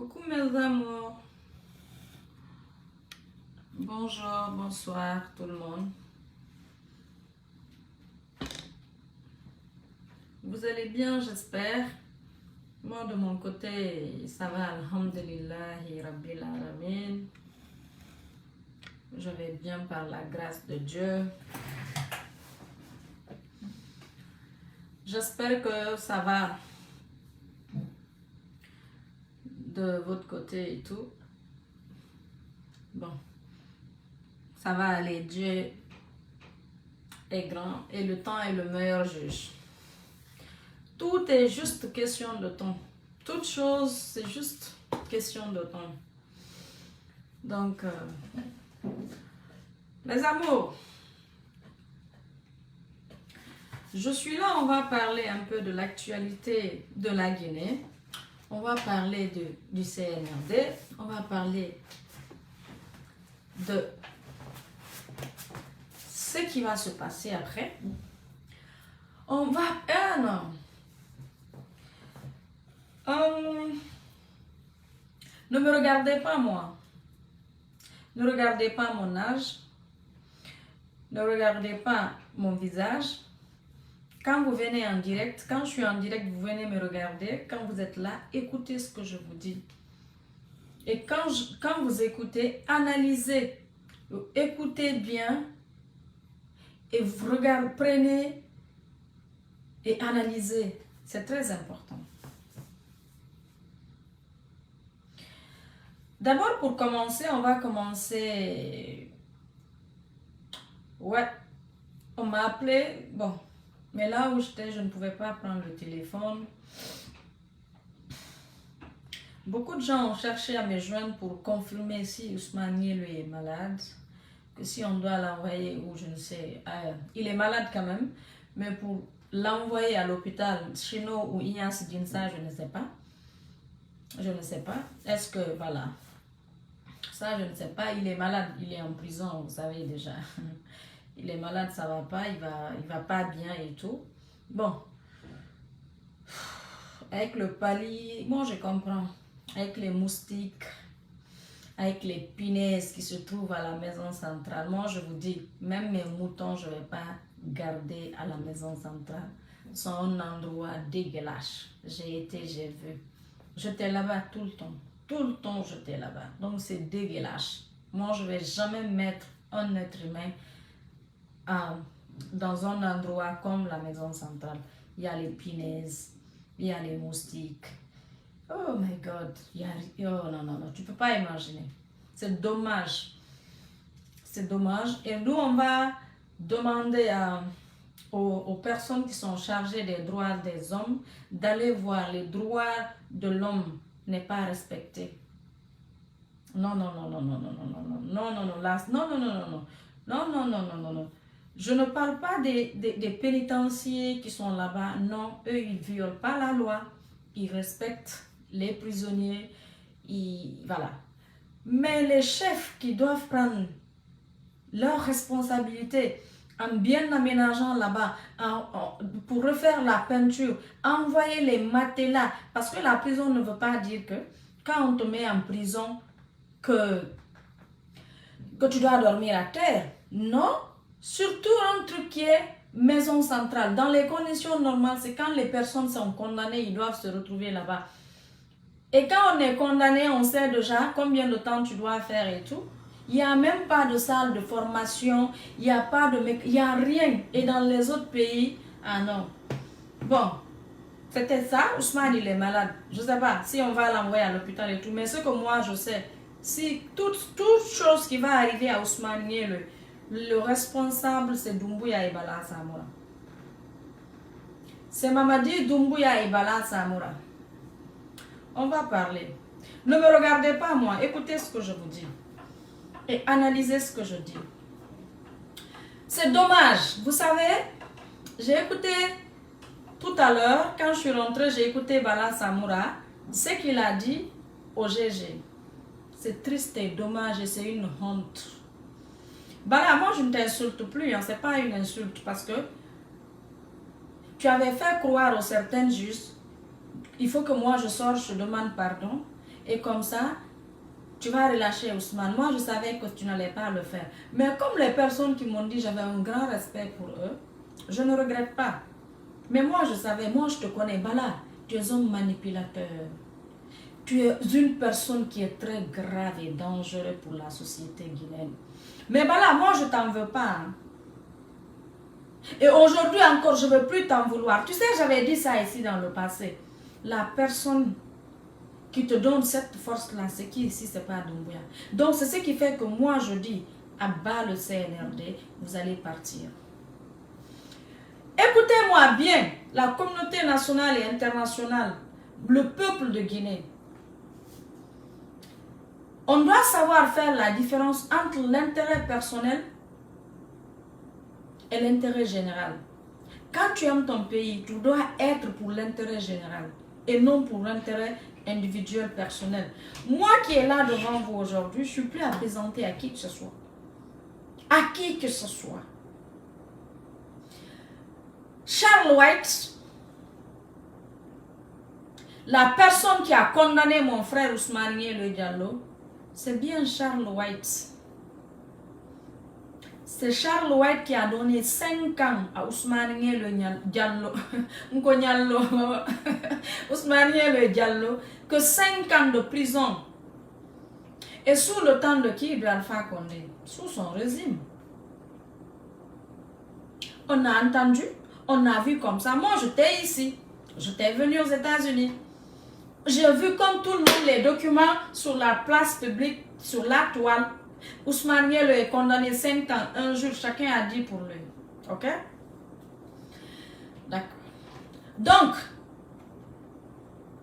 Coucou mes amours. Bonjour, bonsoir tout le monde. Vous allez bien, j'espère. Moi de mon côté, ça va, alhamdulillahi rabbil alamin. Je vais bien par la grâce de Dieu. J'espère que ça va de votre côté et tout. Bon, ça va aller. Dieu est grand et le temps est le meilleur juge. Tout est juste question de temps. Toute chose, c'est juste question de temps. Donc, mes amours, je suis là, on va parler un peu de l'actualité de la Guinée. On va parler du CNRD. On va parler de ce qui va se passer après. On va... Ah non. Ne me regardez pas moi. Ne regardez pas mon âge. Ne regardez pas mon visage. Quand vous venez en direct, quand je suis en direct, vous venez me regarder. Quand vous êtes là, écoutez ce que je vous dis. Et quand vous écoutez, analysez. Écoutez bien. Et vous regardez, prenez et analysez. C'est très important. D'abord, pour commencer, on va commencer... Ouais, on m'a appelé. Bon, mais là où j'étais, je ne pouvais pas prendre le téléphone. Beaucoup de gens ont cherché à me joindre pour confirmer si Ousmane lui est malade. Que si on doit l'envoyer ou je ne sais... il est malade quand même. Mais pour l'envoyer à l'hôpital, Chino ou Ignace Dinsa, je ne sais pas. Je ne sais pas. Est-ce que... Voilà. Ça, je ne sais pas. Il est malade. Il est en prison, vous savez déjà. Il est malade, ça va pas. Il va pas bien et tout. Bon. Avec le pali, moi je comprends. Avec les moustiques, avec les punaises qui se trouvent à la maison centrale. Moi, je vous dis, même mes moutons, je ne vais pas garder à la maison centrale. C'est un endroit dégueulasse. J'ai été, j'ai vu. J'étais là-bas tout le temps. Tout le temps, j'étais là-bas. Donc, c'est dégueulasse. Moi, je ne vais jamais mettre un être humain dans un endroit comme la maison centrale. Il y a les punaises, il y a les moustiques. Oh my God. Oh non, non, non. Tu ne peux pas imaginer. C'est dommage. C'est dommage. Et nous, on va demander aux personnes qui sont chargées des droits des hommes d'aller voir les droits de l'homme n'est pas respecté. Non, non, non, non, non, non, non, non, non, non, non, non, là, non, non, non, non, non, non, non, non, non, non, non. Je ne parle pas des pénitenciers qui sont là-bas. Non, eux, ils ne violent pas la loi. Ils respectent les prisonniers. Voilà. Mais les chefs qui doivent prendre leurs responsabilités en bien aménageant là-bas, pour refaire la peinture, envoyer les matelas, parce que la prison ne veut pas dire que quand on te met en prison, que tu dois dormir à terre. Non, surtout un truc qui est maison centrale. Dans les conditions normales, c'est quand les personnes sont condamnées, ils doivent se retrouver là-bas. Et quand on est condamné, on sait déjà combien de temps tu dois faire et tout. Il n'y a même pas de salle de formation, il n'y a pas de... Il n'y a rien. Et dans les autres pays, ah non. Bon, c'était ça. Ousmane, il est malade. Je ne sais pas si on va l'envoyer à l'hôpital et tout. Mais ce que moi, je sais, si toute chose qui va arriver à Ousmane, le responsable, c'est Doumbouya et Bala Samoura. C'est Mamadi Doumbouya et Bala Samoura. On va parler. Ne me regardez pas moi, écoutez ce que je vous dis. Et analysez ce que je dis. C'est dommage. Vous savez, j'ai écouté tout à l'heure, quand je suis rentrée, j'ai écouté Bala Samoura, ce qu'il a dit au GG. C'est triste et dommage et c'est une honte. Bala, moi je ne t'insulte plus, hein, c'est pas une insulte parce que tu avais fait croire aux certains juges, il faut que moi je sorte, je demande pardon. Et comme ça, tu vas relâcher Ousmane. Moi, je savais que tu n'allais pas le faire. Mais comme les personnes qui m'ont dit, j'avais un grand respect pour eux, je ne regrette pas. Mais moi, je savais, moi, je te connais. Bala, tu es un manipulateur. Tu es une personne qui est très grave et dangereuse pour la société guinéenne. Mais Bala, moi, je ne t'en veux pas. Hein. Et aujourd'hui encore, je ne veux plus t'en vouloir. Tu sais, j'avais dit ça ici dans le passé. La personne qui te donne cette force-là, c'est qui ici, c'est pas Doumbouya. Donc, c'est ce qui fait que moi, je dis, à bas le CNRD, vous allez partir. Écoutez-moi bien, la communauté nationale et internationale, le peuple de Guinée. On doit savoir faire la différence entre l'intérêt personnel et l'intérêt général. Quand tu aimes ton pays, tu dois être pour l'intérêt général et non pour l'intérêt individuel, personnel. Moi qui est là devant vous aujourd'hui, je suis plus à présenter à qui que ce soit. À qui que ce soit. Charles White, la personne qui a condamné mon frère Ousmane Le Diallo, c'est bien Charles White. C'est Charles White qui a donné 5 ans à Ousmane Le Diallo. Ousmane Le Diallo, que 5 ans de prison. Et sous le temps de qui, d'Alpha Condé? Sous son régime. On a entendu, on a vu comme ça. Moi, j'étais ici. J'étais venu aux États-Unis. J'ai vu comme tout le monde les documents sur la place publique, sur la toile. Ousmane Diallo est condamné 5 ans, un jour, chacun a dit pour lui. Ok? D'accord. Donc,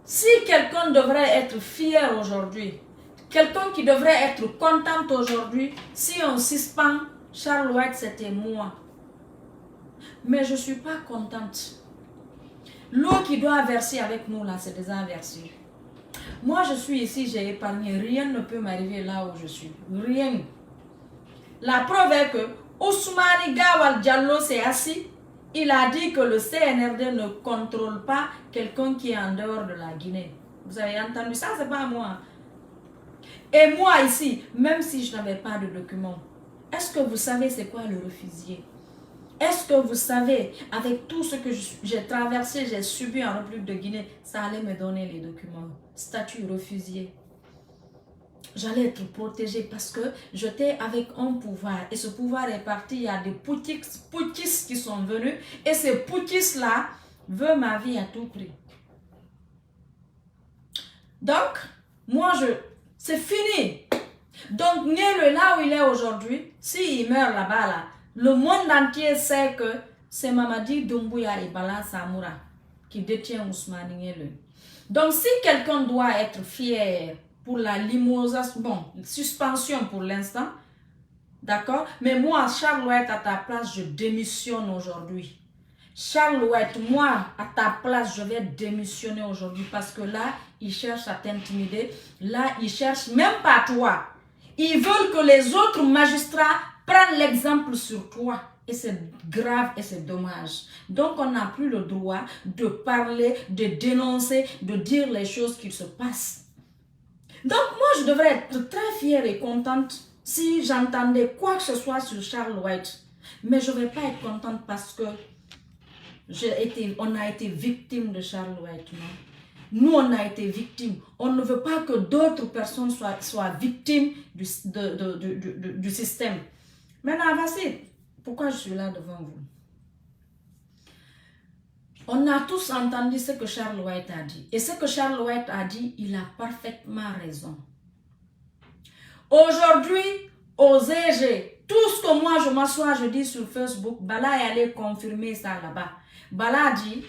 si quelqu'un devrait être fier aujourd'hui, quelqu'un qui devrait être content aujourd'hui, si on suspend Charles White, c'était moi. Mais je ne suis pas contente. L'eau qui doit verser avec nous là, c'est déjà versé. Moi, je suis ici, j'ai épargné. Rien ne peut m'arriver là où je suis. Rien. La preuve est que Ousmane Gawal Diallo s'est assis. Il a dit que le CNRD ne contrôle pas quelqu'un qui est en dehors de la Guinée. Vous avez entendu ça? C'est pas moi. Et moi ici, même si je n'avais pas de documents, est-ce que vous savez c'est quoi le refusié? Est-ce que vous savez, avec tout ce que j'ai traversé, j'ai subi en République de Guinée, ça allait me donner les documents. Statut refusié. J'allais être protégée parce que j'étais avec un pouvoir. Et ce pouvoir est parti. Il y a des putschistes qui sont venus. Et ces putschistes-là veulent ma vie à tout prix. Donc, moi, c'est fini. Donc, Niel là où il est aujourd'hui, s'il meurt là-bas, là, le monde entier sait que c'est Mamadi Doumbouya et Bala Samoura qui détient Ousmane Niel. Donc, si quelqu'un doit être fier pour la limogeage, bon, suspension pour l'instant, d'accord? Mais moi, Charles White, à ta place, je démissionne aujourd'hui. Charles White, moi, à ta place, je vais démissionner aujourd'hui parce que là, ils cherchent à t'intimider. Là, ils cherchent même pas toi. Ils veulent que les autres magistrats prennent l'exemple sur toi. Et c'est grave et c'est dommage. Donc, on n'a plus le droit de parler, de dénoncer, de dire les choses qui se passent. Donc, moi, je devrais être très fière et contente si j'entendais quoi que ce soit sur Charles White. Mais je ne vais pas être contente parce que on a été victime de Charles White. Non? Nous, on a été victimes. On ne veut pas que d'autres personnes soient victimes du système. Maintenant, voici pourquoi je suis là devant vous. On a tous entendu ce que Charles White a dit. Et ce que Charles White a dit, il a parfaitement raison. Aujourd'hui, aux EG, tout ce que moi je m'assois, je dis sur Facebook, Bala est allé confirmer ça là-bas. Bala dit,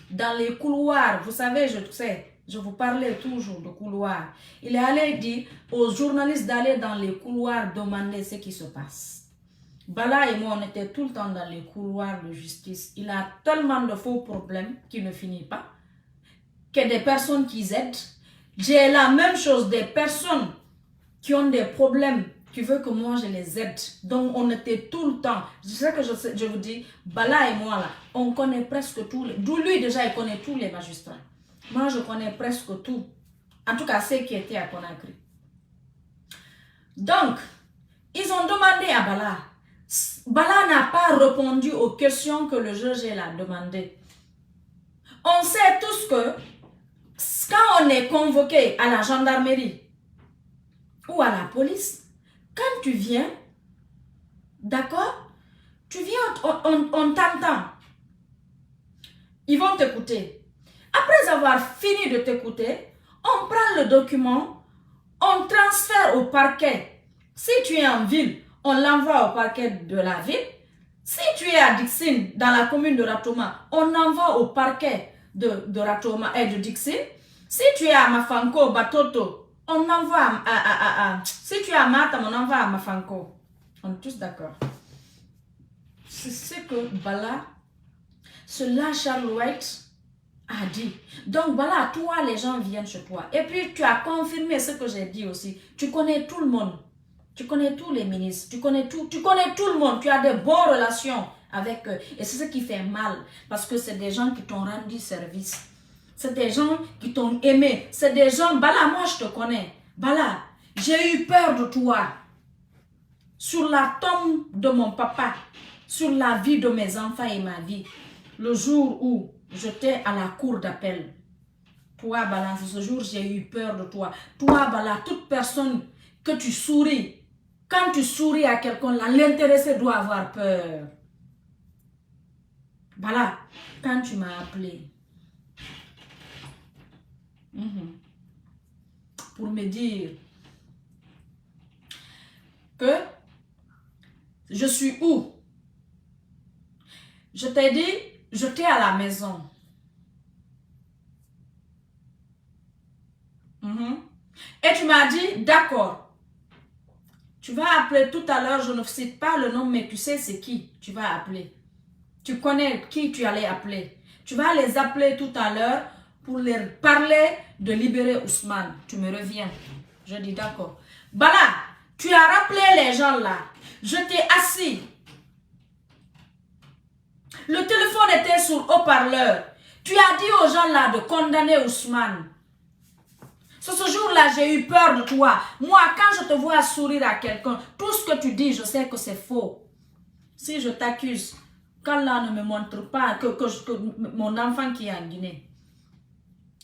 dans les couloirs, vous savez, je vous parlais toujours de couloirs. Il est allé dire aux journalistes d'aller dans les couloirs demander ce qui se passe. Bala et moi, on était tout le temps dans les couloirs de justice. Il a tellement de faux problèmes qui ne finissent pas. Que des personnes qui aident. J'ai la même chose, des personnes qui ont des problèmes, qui veulent que moi je les aide. Donc on était tout le temps. C'est ça que je vous dis, Bala et moi là, on connaît presque tous les... D'où lui déjà, il connaît tous les magistrats. Moi je connais presque tout. En tout cas, ceux qui étaient à Conakry. Donc, ils ont demandé à Bala. Bala n'a pas répondu aux questions que le juge l'a demandé. On sait tous que quand on est convoqué à la gendarmerie ou à la police, quand tu viens, d'accord, tu viens, on t'entend. Ils vont t'écouter. Après avoir fini de t'écouter, on prend le document, on transfère au parquet. Si tu es en ville, on l'envoie au parquet de la ville. Si tu es à Dixine, dans la commune de Ratoma, on envoie au parquet de Ratoma et de Dixine. Si tu es à Mafanko, Batoto, on envoie si tu es à Matam, on envoie à Mafanko. On est tous d'accord. C'est ce que Bala, cela Charles White a dit. Donc voilà, toi, les gens viennent chez toi. Et puis tu as confirmé ce que j'ai dit aussi. Tu connais tout le monde. Tu connais tous les ministres. Tu connais tout le monde. Tu as de bonnes relations avec eux. Et c'est ce qui fait mal. Parce que c'est des gens qui t'ont rendu service. C'est des gens qui t'ont aimé. C'est des gens... Bala, moi je te connais. Bala, j'ai eu peur de toi. Sur la tombe de mon papa. Sur la vie de mes enfants et ma vie. Le jour où j'étais à la cour d'appel. Toi, Bala, ce jour, j'ai eu peur de toi. Toi, Bala, toute personne que tu souris, quand tu souris à quelqu'un, l'intéressé doit avoir peur. Bala, quand tu m'as appelé, pour me dire que je suis où? Je t'ai dit, j'étais à la maison. Et tu m'as dit, d'accord. Tu vas appeler tout à l'heure, je ne cite pas le nom, mais tu sais c'est qui tu vas appeler. Tu connais qui tu allais appeler. Tu vas les appeler tout à l'heure pour leur parler de libérer Ousmane. Tu me reviens. Je dis d'accord. Bala, tu as rappelé les gens là. Je t'ai assis. Le téléphone était sur haut-parleur. Tu as dit aux gens là de condamner Ousmane. Ce jour-là, j'ai eu peur de toi. Moi, quand je te vois sourire à quelqu'un, tout ce que tu dis, je sais que c'est faux. Si je t'accuse, qu'Allah ne me montre pas que mon enfant qui est en Guinée,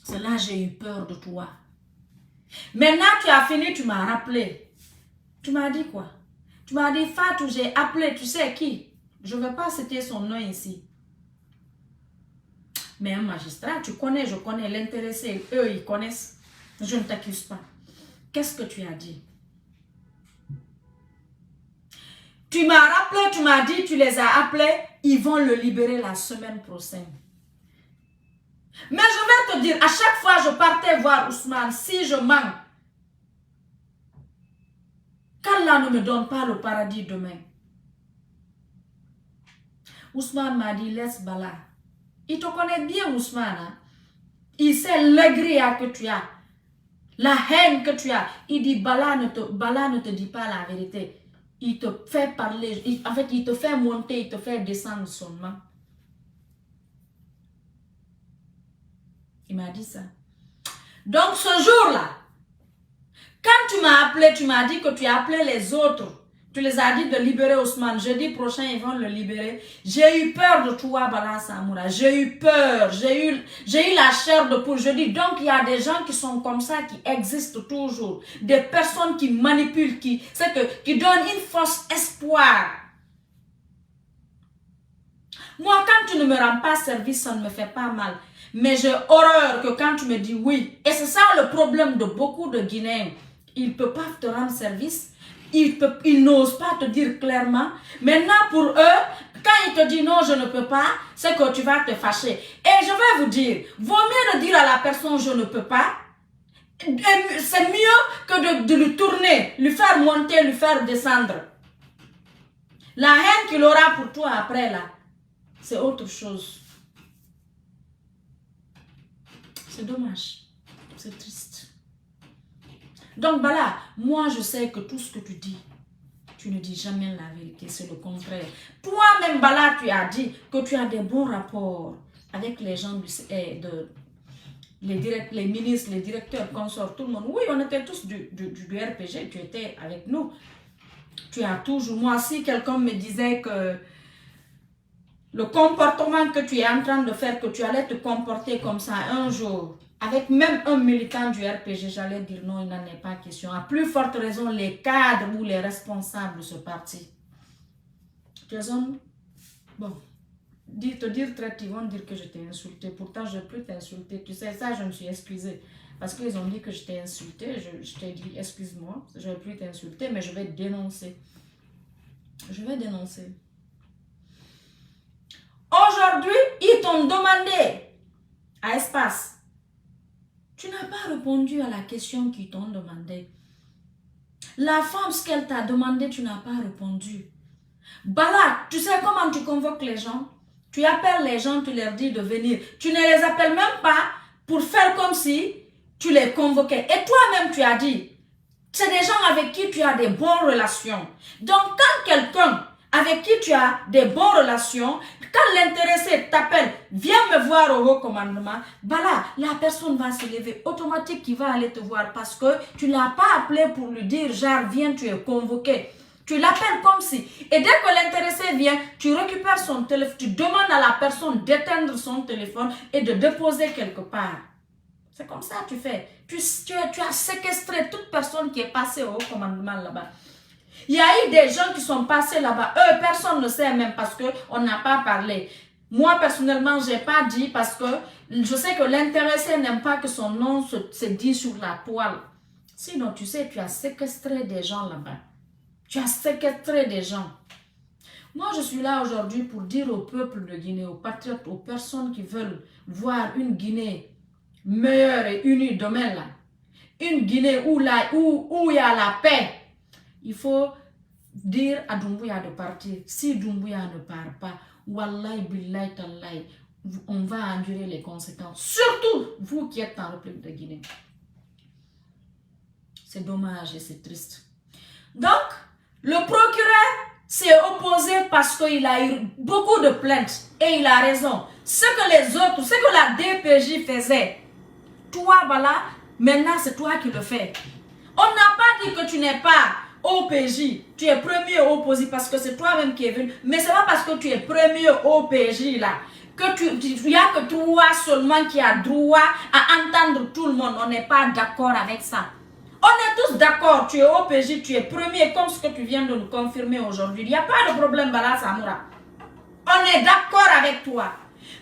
c'est là que j'ai eu peur de toi. Maintenant, tu as fini, tu m'as rappelé. Tu m'as dit quoi? Tu m'as dit, Fatou, j'ai appelé, tu sais qui? Je ne vais pas citer son nom ici. Mais un magistrat, tu connais, je connais l'intéressé, eux, ils connaissent. Je ne t'accuse pas. Qu'est-ce que tu as dit? Tu m'as rappelé, tu m'as dit, tu les as appelés, ils vont le libérer la semaine prochaine. Mais je vais te dire, à chaque fois je partais voir Ousmane, si je mens, qu'Allah ne me donne pas le paradis demain. Ousmane m'a dit, laisse Bala. Il te connaît bien, Ousmane. Hein? Il sait l'aigria que tu as. La haine que tu as. Il dit, Bala ne te dit pas la vérité. Il te fait parler. En fait, il te fait monter, il te fait descendre seulement. Il m'a dit ça. Donc, ce jour-là, quand tu m'as appelé, tu m'as dit que tu as appelé les autres. Tu les as dit de libérer Ousmane. Jeudi prochain, ils vont le libérer. J'ai eu peur de toi, Bala Samoura. J'ai eu peur. J'ai eu la chair de poule. Je dis, donc, il y a des gens qui sont comme ça, qui existent toujours. Des personnes qui manipulent, qui donnent une fausse espoir. Moi, quand tu ne me rends pas service, ça ne me fait pas mal. Mais j'ai horreur que quand tu me dis oui. Et c'est ça le problème de beaucoup de Guinéens. Ils ne peuvent pas te rendre service. Ils n'osent pas te dire clairement. Maintenant, pour eux, quand ils te disent non, je ne peux pas, c'est que tu vas te fâcher. Et je vais vous dire, vaut mieux de dire à la personne je ne peux pas. C'est mieux que de lui tourner, lui faire monter, lui faire descendre. La haine qu'il aura pour toi après là, c'est autre chose. C'est dommage. C'est triste. Donc, Bala, moi, je sais que tout ce que tu dis, tu ne dis jamais la vérité. C'est le contraire. Toi-même, Bala, tu as dit que tu as des bons rapports avec les gens les ministres, les directeurs, consorts, tout le monde. Oui, on était tous du RPG, tu étais avec nous. Tu as toujours... Moi, si quelqu'un me disait que le comportement que tu es en train de faire, que tu allais te comporter comme ça un jour, avec même un militant du RPG, j'allais dire non, il n'en est pas question. À plus forte raison, les cadres ou les responsables de ce parti. Tu es un... Bon, te dire traite, ils vont dire que je t'ai insulté. Pourtant, je ne vais plus t'insulter. Tu sais, ça, je me suis excusée. Parce qu'ils ont dit que je t'ai insulté. Je t'ai dit, excuse-moi, je ne vais plus t'insulter, mais je vais dénoncer. Je vais dénoncer. Aujourd'hui, ils t'ont demandé à Espace. Tu n'as pas répondu à la question qu'ils t'ont demandé. La femme, ce qu'elle t'a demandé, tu n'as pas répondu. Bala, tu sais comment tu convoques les gens? Tu appelles les gens, tu leur dis de venir. Tu ne les appelles même pas pour faire comme si tu les convoquais. Et toi-même, tu as dit, c'est des gens avec qui tu as des bonnes relations. Donc, quand quelqu'un avec qui tu as des bonnes relations, quand l'intéressé t'appelle, viens me voir au haut commandement, voilà, la personne va se lever automatiquement, qui va aller te voir parce que tu ne l'as pas appelé pour lui dire, genre, viens, tu es convoqué. Tu l'appelles comme si. Et dès que l'intéressé vient, tu récupères son téléphone, tu demandes à la personne d'éteindre son téléphone et de déposer quelque part. C'est comme ça que tu fais. Tu as séquestré toute personne qui est passée au haut commandement là-bas. Il y a eu des gens qui sont passés là-bas. Eux, personne ne sait même parce qu'on n'a pas parlé. Moi, personnellement, je n'ai pas dit parce que je sais que l'intéressé n'aime pas que son nom se dise sur la toile. Sinon, tu sais, tu as séquestré des gens là-bas. Tu as séquestré des gens. Moi, je suis là aujourd'hui pour dire au peuple de Guinée, aux patriotes, aux personnes qui veulent voir une Guinée meilleure et unie demain là. Une Guinée où il y a la paix. Il faut dire à Doumbouya de partir. Si Doumbouya ne part pas, wallahi billahi tallahi, on va endurer les conséquences. Surtout vous qui êtes en République de Guinée. C'est dommage et c'est triste. Donc, le procureur s'est opposé parce qu'il a eu beaucoup de plaintes. Et il a raison. Ce que les autres, ce que la DPJ faisait, toi, voilà, maintenant c'est toi qui le fais. On n'a pas dit que tu n'es pas OPJ, tu es premier opposé parce que c'est toi-même qui es venu. Mais c'est pas parce que tu es premier OPJ là que il n'y a que toi seulement qui a droit à entendre tout le monde. On n'est pas d'accord avec ça. On est tous d'accord, tu es OPJ, tu es premier comme ce que tu viens de nous confirmer aujourd'hui. Il n'y a pas de problème, Bala Samoura. On est d'accord avec toi.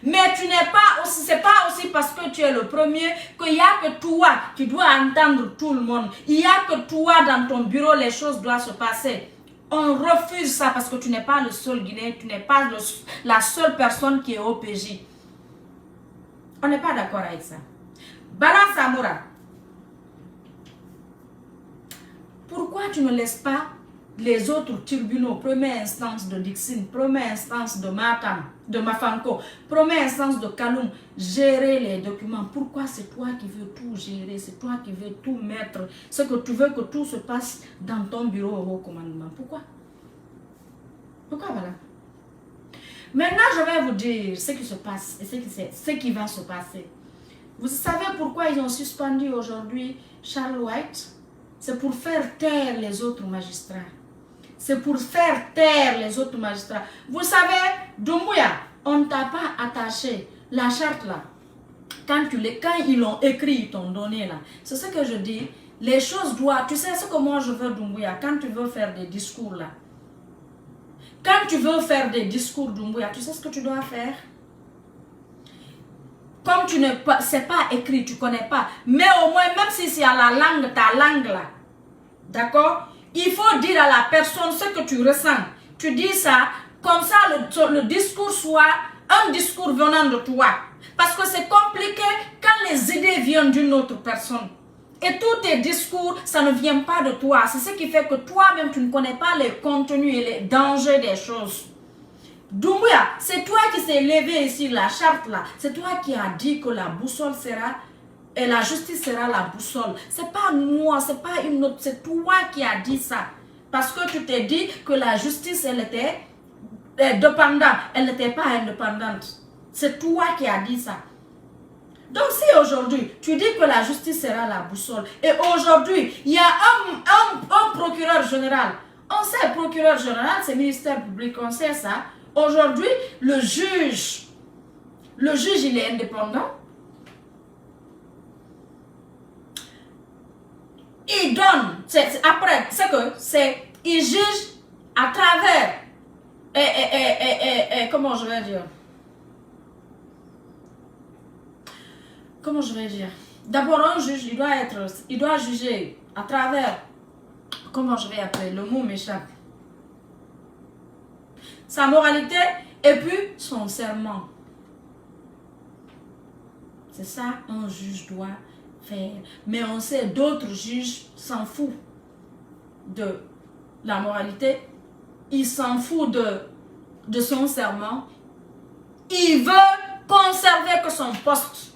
Mais tu n'es pas aussi, c'est pas aussi parce que tu es le premier qu'il n'y a que toi qui dois entendre tout le monde. Il n'y a que toi dans ton bureau, les choses doivent se passer. On refuse ça parce que tu n'es pas le seul Guinéen, tu n'es pas la seule personne qui est OPJ. On n'est pas d'accord avec ça. Bala Samoura, pourquoi tu ne laisses pas les autres tribunaux, première instance de Dixine, première instance de Matam, de Mafanko, première instance de Kaloum, gérer les documents? Pourquoi c'est toi qui veux tout gérer, c'est toi qui veux tout mettre, ce que tu veux que tout se passe dans ton bureau au haut commandement? Pourquoi? Pourquoi voilà? Maintenant, je vais vous dire ce qui se passe et ce qui va se passer. Vous savez pourquoi ils ont suspendu aujourd'hui Charles White? C'est pour faire taire les autres magistrats. C'est pour faire taire les autres magistrats. Vous savez, Doumbouya, on ne t'a pas attaché la charte là. Quand ils l'ont écrit, ils t'ont donné là. C'est ce que je dis. Les choses doivent... Tu sais ce que moi je veux, Doumbouya, quand tu veux faire des discours là. Quand tu veux faire des discours, Doumbouya, tu sais ce que tu dois faire? Comme tu ne sais pas écrit, tu ne connais pas. Mais au moins, même si c'est à la langue, ta langue là. D'accord? Il faut dire à la personne ce que tu ressens. Tu dis ça, comme ça le discours soit un discours venant de toi. Parce que c'est compliqué quand les idées viennent d'une autre personne. Et tous tes discours, ça ne vient pas de toi. C'est ce qui fait que toi-même, tu ne connais pas les contenus et les dangers des choses. Doumbouya, c'est toi qui s'est levé ici, la charte là. C'est toi qui as dit que la boussole sera... Et la justice sera la boussole. C'est pas moi, c'est pas une autre, c'est toi qui as dit ça. Parce que tu t'es dit que la justice, elle était dépendante. Elle n'était pas indépendante. C'est toi qui as dit ça. Donc si aujourd'hui, tu dis que la justice sera la boussole, et aujourd'hui, il y a un procureur général, on sait, procureur général, c'est ministère public, on sait ça. Aujourd'hui, le juge, il est indépendant. Il donne, il juge à travers, comment je vais dire, d'abord un juge, il doit juger à travers, comment je vais appeler, le mot m'échappe, sa moralité et puis son serment. C'est ça un juge doit faire. Mais on sait d'autres juges s'en foutent de la moralité, il s'en fout de son serment, il veut conserver que son poste.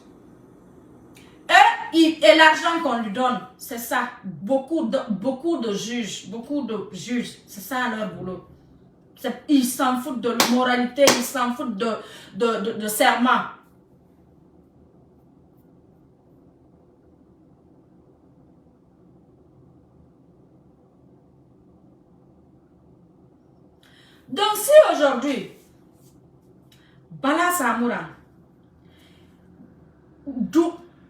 Et l'argent qu'on lui donne, c'est ça. Beaucoup de juges, c'est ça leur boulot. Ils s'en foutent de moralité, ils s'en foutent de serment. Donc si aujourd'hui, Bala Samoura,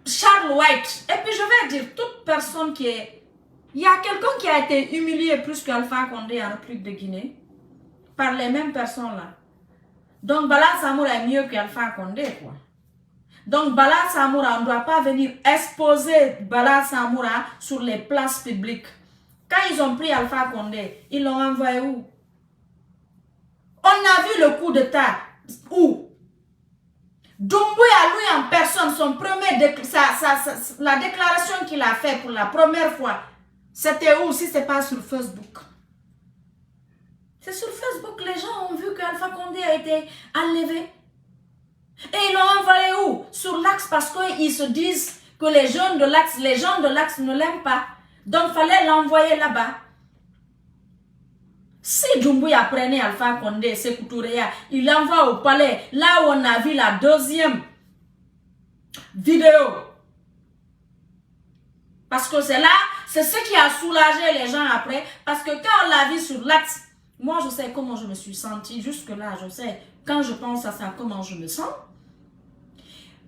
Charles White, et puis je vais dire toute personne qui est... Il y a quelqu'un qui a été humilié plus qu'Alpha Condé en République de Guinée par les mêmes personnes là. Donc Bala Samoura est mieux qu'Alpha Condé quoi. Donc Bala Samoura, on ne doit pas venir exposer Bala Samoura sur les places publiques. Quand ils ont pris Alpha Condé, ils l'ont envoyé où? On a vu le coup d'État où Doumbouya, lui en personne, son premier la déclaration qu'il a faite pour la première fois, c'était où si ce n'est pas sur Facebook? C'est sur Facebook, les gens ont vu qu'Alpha Condé a été enlevé. Et ils l'ont envoyé où? Sur l'Axe parce qu'ils se disent que les gens de l'Axe ne l'aiment pas. Donc il fallait l'envoyer là-bas. Si Doumbouya prenait Alpha Condé, Sékou Touréa, il l'envoie au palais, là où on a vu la deuxième vidéo. Parce que c'est là, c'est ce qui a soulagé les gens après. Parce que quand on l'a vu sur l'Axe, moi je sais comment je me suis sentie. Jusque-là, je sais, quand je pense à ça, comment je me sens.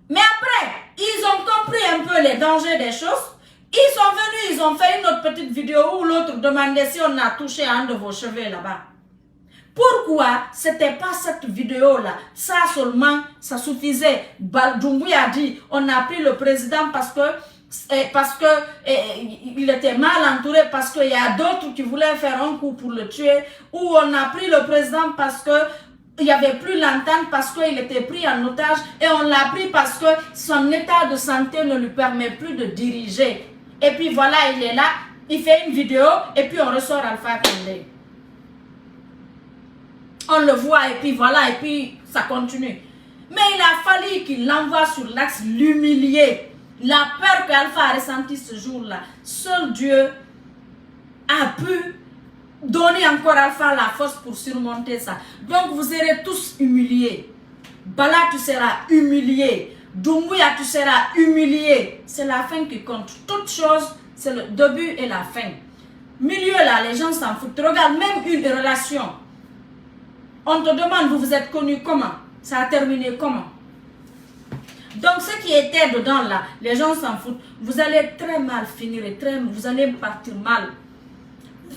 Mais après, ils ont compris un peu les dangers des choses. Ils sont venus, ils ont fait une autre petite vidéo où l'autre demandait si on a touché un de vos cheveux là-bas. Pourquoi c'était pas cette vidéo-là? Ça seulement, ça suffisait. Doumbouya a dit, on a pris le président parce que il était mal entouré, parce qu'il y a d'autres qui voulaient faire un coup pour le tuer, ou on a pris le président parce que il n'y avait plus l'entente, parce qu'il était pris en otage, et on l'a pris parce que son état de santé ne lui permet plus de diriger. Et puis voilà, il est là, il fait une vidéo, et puis on ressort Alpha Condé. On le voit, et puis voilà, et puis ça continue. Mais il a fallu qu'il l'envoie sur l'Axe, l'humilier. La peur qu'Alpha a ressentie ce jour-là, seul Dieu a pu donner encore à Alpha la force pour surmonter ça. Donc vous serez tous humiliés. Bala, tu seras humilié. Doumbouya, tu seras humilié. C'est la fin qui compte. Toute chose, c'est le début et la fin. Milieu là, les gens s'en foutent. Regarde, même une relation. On te demande, vous êtes connu comment? Ça a terminé comment? Donc ce qui était dedans là, les gens s'en foutent. Vous allez très mal finir et vous allez partir mal.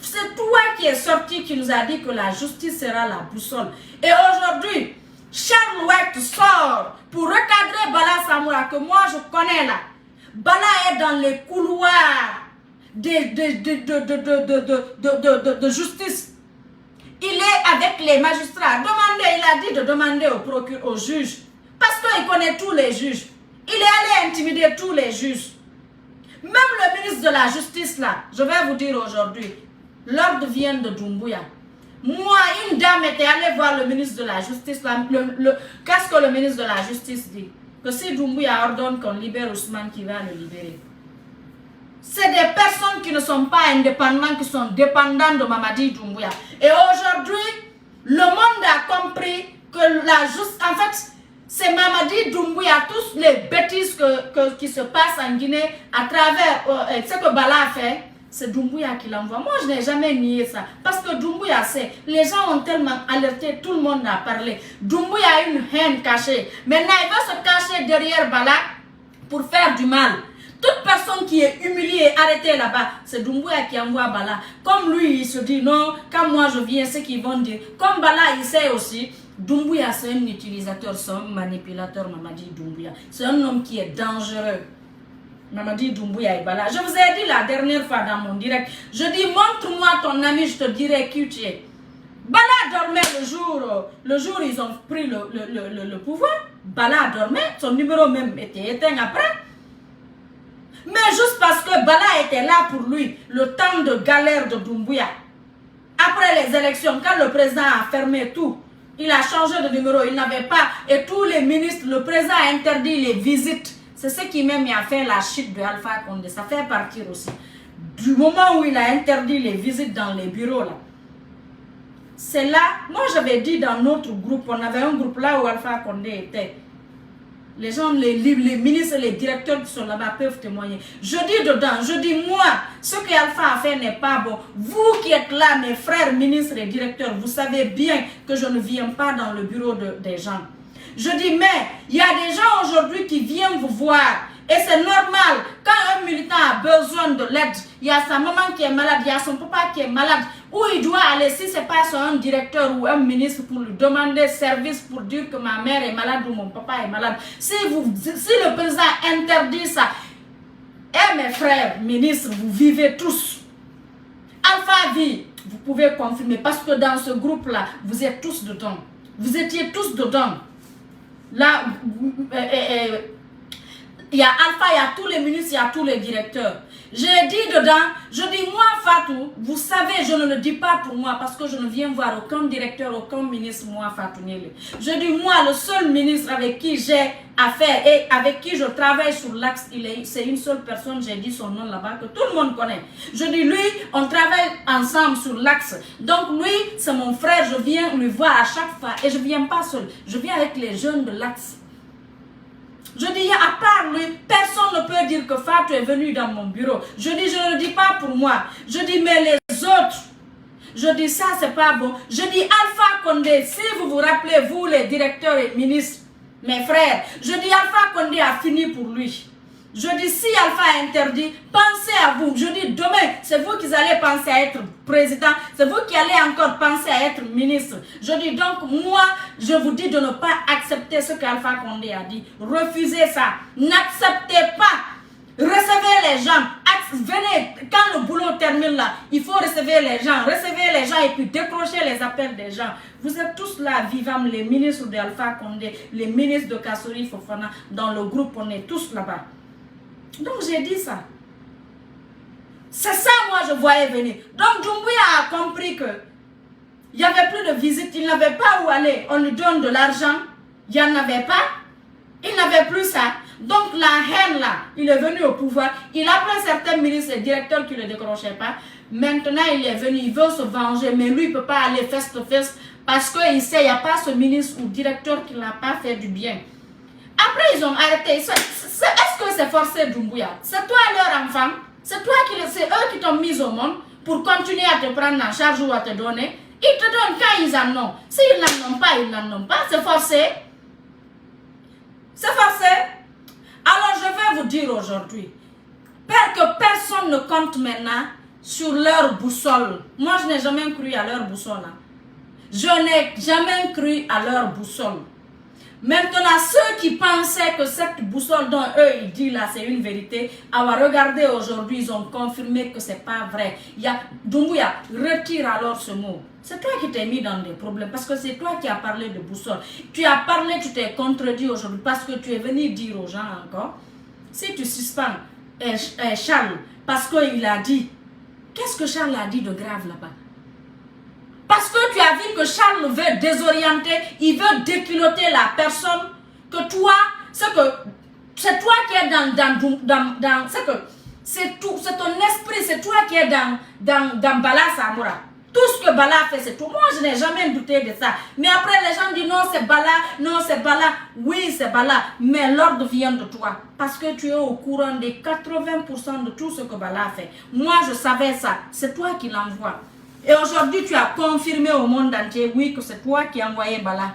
C'est toi qui es sorti, qui nous a dit que la justice sera la boussole. Et aujourd'hui, Charles White sort pour recadrer Bala Samoura, que moi je connais là. Bala est dans les couloirs de justice. Il est avec les magistrats. Il a dit de demander au procureur, au juge. Parce qu'il connaît tous les juges. Il est allé intimider tous les juges. Même le ministre de la Justice là, je vais vous dire aujourd'hui, l'ordre vient de Doumbouya. Moi, une dame était allée voir le ministre de la Justice. Qu'est-ce que le ministre de la Justice dit? Que si Doumbouya ordonne qu'on libère Ousmane, qui va le libérer. C'est des personnes qui ne sont pas indépendantes, qui sont dépendantes de Mamadi Doumbouya. Et aujourd'hui, le monde a compris que la justice... En fait, C'est Mamadi Doumbouya, tous les bêtises qui se passent en Guinée à travers ce que Bala a fait. C'est Doumbouya qui l'envoie. Moi, je n'ai jamais nié ça. Parce que Doumbouya sait. Les gens ont tellement alerté, tout le monde a parlé. Doumbouya a une haine cachée. Maintenant, il veut se cacher derrière Bala pour faire du mal. Toute personne qui est humiliée et arrêtée là-bas, c'est Doumbouya qui envoie Bala. Comme lui, il se dit non, quand moi je viens, ce qu'ils vont dire. Comme Bala, il sait aussi. Doumbouya, c'est un utilisateur, c'est un manipulateur, Mamadi Doumbouya. C'est un homme qui est dangereux. Mamadi Doumbouya et Bala. Je vous ai dit la dernière fois dans mon direct, je dis montre-moi ton ami, je te dirai qui tu es. Bala dormait le jour où ils ont pris le pouvoir. Bala dormait, son numéro même était éteint après. Mais juste parce que Bala était là pour lui, le temps de galère de Doumbouya. Après les élections, quand le président a fermé tout, il a changé de numéro, il n'avait pas, et tous les ministres, le président a interdit les visites. C'est ce qui même a fait la chute de Alpha Condé. Ça fait partir aussi. Du moment où il a interdit les visites dans les bureaux là. C'est là, moi j'avais dit dans notre groupe, on avait un groupe là où Alpha Condé était. Les gens, les ministres et les directeurs qui sont là-bas peuvent témoigner. Je dis dedans, je dis moi, ce que Alpha a fait n'est pas bon. Vous qui êtes là, mes frères ministres et directeurs, vous savez bien que je ne viens pas dans le bureau des gens. Je dis, mais il y a des gens aujourd'hui qui viennent vous voir. Et c'est normal, quand un militant a besoin de l'aide, il y a sa maman qui est malade, il y a son papa qui est malade, où il doit aller, si ce n'est pas un directeur ou un ministre pour lui demander service pour dire que ma mère est malade ou mon papa est malade. Si le président interdit ça, et mes frères ministres, vous vivez tous. Alpha vit, vous pouvez confirmer, parce que dans ce groupe-là, vous êtes tous dedans. Vous étiez tous dedans. Là, il y a Alpha, il y a tous les ministres, il y a tous les directeurs. J'ai dit dedans, je dis moi Fatou, vous savez, je ne le dis pas pour moi parce que je ne viens voir aucun directeur, aucun ministre, moi Fatou Niele. Je dis moi, le seul ministre avec qui j'ai affaire et avec qui je travaille sur l'axe, c'est une seule personne, j'ai dit son nom là-bas, que tout le monde connaît. Je dis lui, on travaille ensemble sur l'axe. Donc lui, c'est mon frère, je viens lui voir à chaque fois et je ne viens pas seul, je viens avec les jeunes de l'axe. Je dis, à part lui, personne ne peut dire que Fatou est venu dans mon bureau. Je dis, je ne le dis pas pour moi. Je dis, mais les autres, je dis, ça, c'est pas bon. Je dis, Alpha Condé, si vous vous rappelez, vous, les directeurs et ministres, mes frères, je dis, Alpha Condé a fini pour lui. Je dis, si Alpha a interdit, pensez à vous. Je dis, demain, c'est vous qui allez penser à être président. C'est vous qui allez encore penser à être ministre. Je dis donc, moi, je vous dis de ne pas accepter ce qu'Alpha Condé a dit. Refusez ça. N'acceptez pas. Recevez les gens. Venez, quand le boulot termine là, il faut recevoir les gens. Recevez les gens et puis décrochez les appels des gens. Vous êtes tous là, vivants, les ministres d'Alpha Condé, les ministres de Kassory Fofana. Dans le groupe, on est tous là-bas. Donc j'ai dit ça. C'est ça moi je voyais venir. Donc Doumbouya a compris que il n'y avait plus de visite, il n'avait pas où aller. On lui donne de l'argent, il n'y en avait pas. Il n'avait plus ça. Donc la haine là, il est venu au pouvoir. Il a pris certains ministres et directeurs qui ne le décrochaient pas. Maintenant il est venu, il veut se venger. Mais lui il ne peut pas aller face to face parce qu'il sait qu'il n'y a pas ce ministre ou directeur qui ne l'a pas fait du bien. Après, ils ont arrêté. Est-ce que c'est forcé, Doumbouya? C'est toi leur enfant. C'est eux qui t'ont mis au monde pour continuer à te prendre en charge ou à te donner. Ils te donnent quand ils en ont. S'ils n'en ont pas, ils n'en ont pas. C'est forcé. C'est forcé. Alors, je vais vous dire aujourd'hui que personne ne compte maintenant sur leur boussole. Moi, je n'ai jamais cru à leur boussole. Je n'ai jamais cru à leur boussole. Maintenant, ceux qui pensaient que cette boussole dont eux ils disent là, c'est une vérité, avoir regardé aujourd'hui, ils ont confirmé que c'est pas vrai. Doumbouya, retire alors ce mot. C'est toi qui t'es mis dans des problèmes parce que c'est toi qui as parlé de boussole. Tu as parlé, tu t'es contredit aujourd'hui parce que tu es venu dire aux gens encore, si tu suspends Charles parce qu'il a dit, qu'est-ce que Charles a dit de grave là-bas? Parce que tu as vu que Charles veut désorienter, il veut déculotter la personne, que toi, c'est toi qui es c'est ton esprit, c'est toi qui es dans Bala Samora. Tout ce que Bala fait, c'est tout. Moi, je n'ai jamais douté de ça. Mais après, les gens disent non, c'est Bala, non, c'est Bala. Oui, c'est Bala, mais l'ordre vient de toi. Parce que tu es au courant des 80% de tout ce que Bala fait. Moi, je savais ça. C'est toi qui l'envoies. Et aujourd'hui, tu as confirmé au monde entier, oui, que c'est toi qui as envoyé Bala.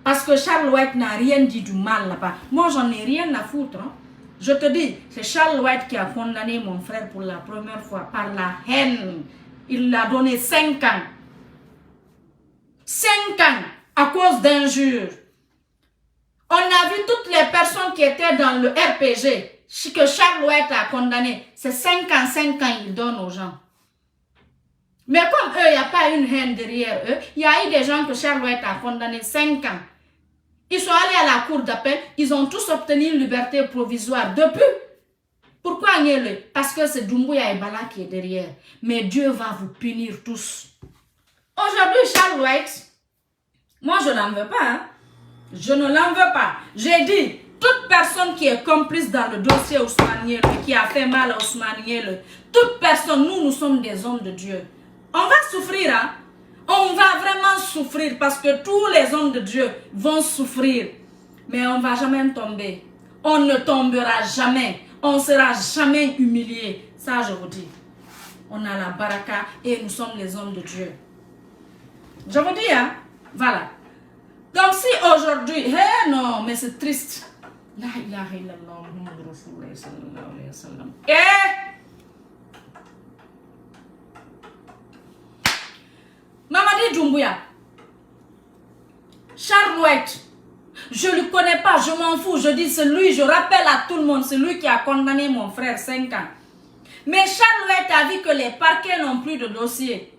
Parce que Charles White n'a rien dit du mal là-bas. Moi, j'en ai rien à foutre. Hein. Je te dis, c'est Charles White qui a condamné mon frère pour la première fois par la haine. Il l'a donné 5 ans. 5 ans à cause d'injures. On a vu toutes les personnes qui étaient dans le RPG que Charles White a condamné. C'est 5 ans, il donne aux gens. Mais comme eux, il n'y a pas une haine derrière eux, il y a eu des gens que Charles White a condamné 5 ans. Ils sont allés à la cour d'appel, ils ont tous obtenu une liberté provisoire depuis. Pourquoi Niele? Parce que c'est Doumbouya et Bala qui est derrière. Mais Dieu va vous punir tous. Aujourd'hui, Charles White, moi je n'en veux pas. Hein? Je ne l'en veux pas. J'ai dit, toute personne qui est complice dans le dossier Ousmane Niele, qui a fait mal à Ousmane Niele, toute personne, nous sommes des hommes de Dieu. On va souffrir, hein? On va vraiment souffrir parce que tous les hommes de Dieu vont souffrir. Mais on ne va jamais tomber. On ne tombera jamais. On ne sera jamais humilié. Ça, je vous dis. On a la baraka et nous sommes les hommes de Dieu. Je vous dis, hein? Voilà. Donc, si aujourd'hui... Eh non, mais c'est triste. La ilaha illallah, Muhammad Rasulullah sallallahu alayhi wa sallam. Mamadi Doumbouya, Charles White, je ne le connais pas, je m'en fous, je dis c'est lui, je rappelle à tout le monde, c'est lui qui a condamné mon frère 5 ans. Mais Charles White a vu que les parquets n'ont plus de dossier,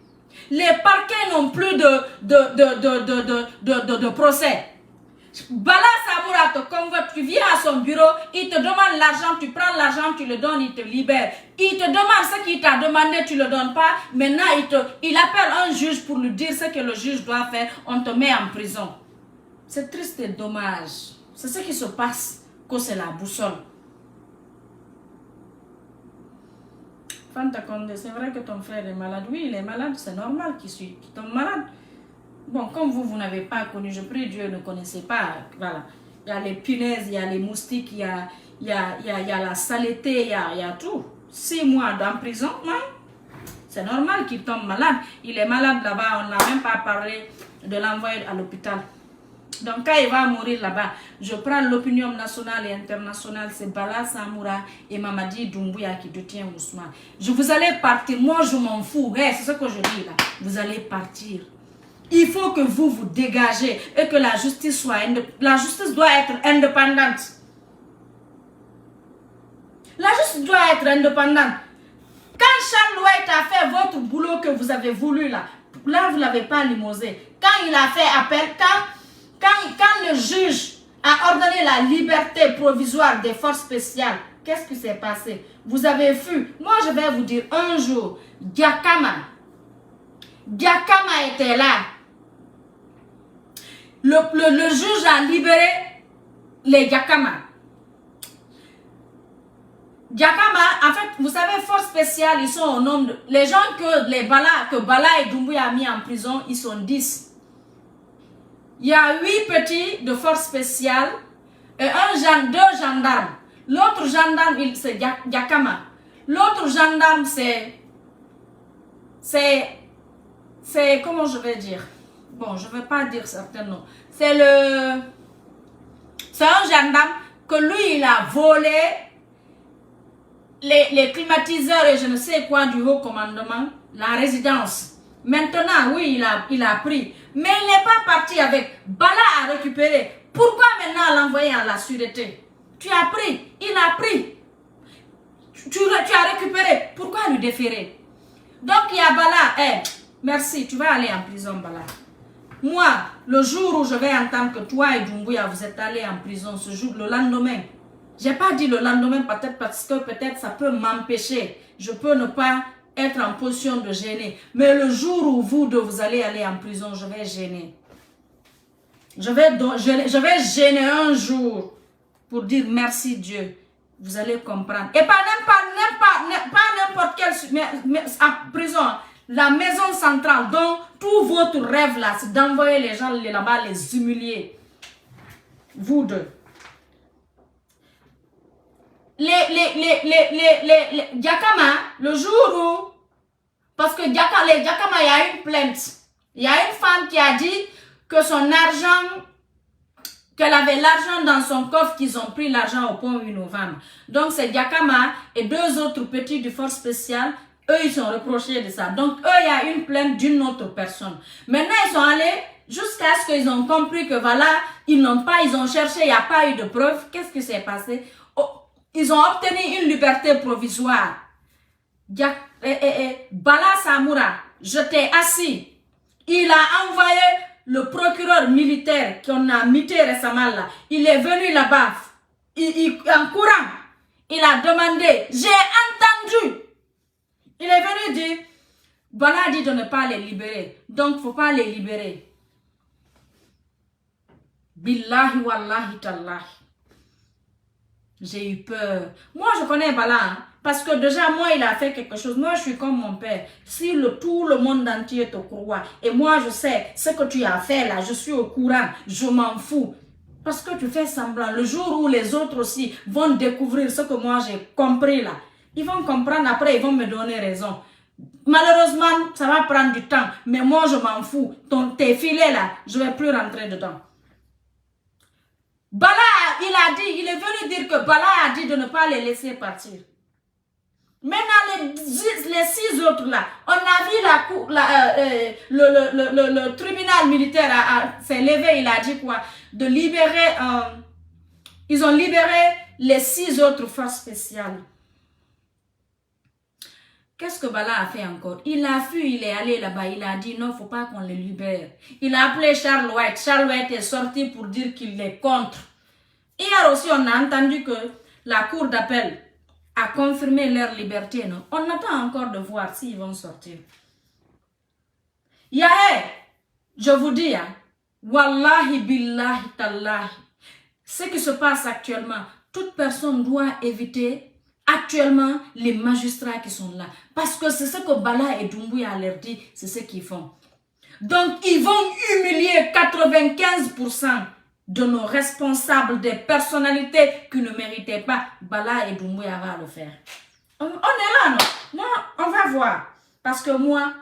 les parquets n'ont plus de procès. Bala Samoura te convoque, tu viens à son bureau, il te demande l'argent, tu prends l'argent, tu le donnes, il te libère. Il te demande ce qu'il t'a demandé, tu ne le donnes pas. Maintenant, il appelle un juge pour lui dire ce que le juge doit faire, on te met en prison. C'est triste et dommage. C'est ce qui se passe quand c'est la boussole. Fanta Condé, c'est vrai que ton frère est malade. Oui, il est malade, c'est normal qu'il tombe malade. Bon, comme vous n'avez pas connu, je prie Dieu, ne connaissez pas, voilà. Il y a les punaises, il y a les moustiques, il y a la saleté, il y a tout. 6 mois en prison, c'est normal qu'il tombe malade. Il est malade là-bas, on n'a même pas parlé de l'envoyer à l'hôpital. Donc quand il va mourir là-bas, je prends l'opinion nationale et internationale, c'est Bala Samoura et Mamadi Doumbouya qui détient Ousmane. Vous allez partir, moi je m'en fous, c'est ce que je dis là, vous allez partir. Il faut que vous vous dégagez et que la justice soit indépendante. La justice doit être indépendante. La justice doit être indépendante. Quand Charles White a fait votre boulot que vous avez voulu là vous ne l'avez pas limosé. Quand il a fait appel, quand le juge a ordonné la liberté provisoire des forces spéciales, qu'est-ce qui s'est passé? Vous avez fui. Moi, je vais vous dire, un jour, Diakama était là. Le juge a libéré les Diakama. Diakama, en fait, vous savez, force spéciale, ils sont au nombre de... Les gens que Bala et Doumbouya a mis en prison, ils sont 10. Il y a 8 petits de force spéciale et 2 gendarmes. L'autre gendarme, c'est Diakama. L'autre gendarme, c'est... Comment je vais dire? Bon, je ne vais pas dire certains noms. C'est un gendarme que lui, il a volé les climatiseurs et je ne sais quoi du haut commandement, la résidence. Maintenant, oui, il a pris. Mais il n'est pas parti avec. Bala a récupéré. Pourquoi maintenant l'envoyer à la sûreté? Tu as pris. Il a pris. Tu as récupéré. Pourquoi lui déférer? Donc, il y a Bala. Merci, tu vas aller en prison, Bala. Moi, le jour où je vais entendre que toi et Doumbouya, vous êtes allés en prison, ce jour, le lendemain, je n'ai pas dit le lendemain peut-être parce que peut-être ça peut m'empêcher. Je peux ne pas être en position de gêner. Mais le jour où vous allez aller en prison, je vais gêner. Je vais gêner un jour pour dire merci Dieu. Vous allez comprendre. Et pas n'importe quelle en prison. La maison centrale, donc tout votre rêve là, c'est d'envoyer les gens là-bas, les humilier. Vous deux. Les Diakama, le jour où, parce que les Diakama, il y a une plainte. Il y a une femme qui a dit que son argent, qu'elle avait l'argent dans son coffre, qu'ils ont pris l'argent au pont 8 novembre. Donc c'est Diakama et 2 autres petits de force spéciale, eux ils sont reprochés de ça. Donc eux, il y a une plainte d'une autre personne. Maintenant ils sont allés jusqu'à ce qu'ils ont compris que voilà, ils ont cherché, il n'y a pas eu de preuves. Qu'est-ce qui s'est passé? Oh, ils ont obtenu une liberté provisoire. Bala Samoura, je t'ai assis. Il a envoyé le procureur militaire qu'on a mité récemment là. Il est venu là-bas. En courant, il a demandé. J'ai entendu. Il est venu dire, Bala a dit de ne pas les libérer. Donc, il ne faut pas les libérer. Billahi wallahi tallahi. J'ai eu peur. Moi, je connais Bala. Hein, parce que déjà, moi, il a fait quelque chose. Moi, je suis comme mon père. Si tout le monde entier te croit, et moi, je sais ce que tu as fait là, je suis au courant, je m'en fous. Parce que tu fais semblant. Le jour où les autres aussi vont découvrir ce que moi, j'ai compris là, ils vont comprendre après, ils vont me donner raison. Malheureusement, ça va prendre du temps. Mais moi, je m'en fous. Tes filets là, je ne vais plus rentrer dedans. Bala, il est venu dire que Bala a dit de ne pas les laisser partir. Maintenant, les 6 autres là, on a vu le tribunal militaire s'est levé, il a dit quoi? De libérer, ils ont libéré les 6 autres forces spéciales. Qu'est-ce que Bala a fait encore? Il a fui, il est allé là-bas, il a dit non, il ne faut pas qu'on les libère. Il a appelé Charles White. Charles White est sorti pour dire qu'il est contre. Hier aussi, on a entendu que la cour d'appel a confirmé leur liberté. Non? On attend encore de voir s'ils vont sortir. Yahé, je vous dis, hein, wallahi billahi tallahi, ce qui se passe actuellement, toute personne doit éviter actuellement les magistrats qui sont là. Parce que c'est ce que Bala et Doumbouya leur dit, c'est ce qu'ils font. Donc, ils vont humilier 95% de nos responsables, des personnalités qui ne méritaient pas. Bala et Doumbouya va le faire. On est là, non? Moi, on va voir. Parce que moi,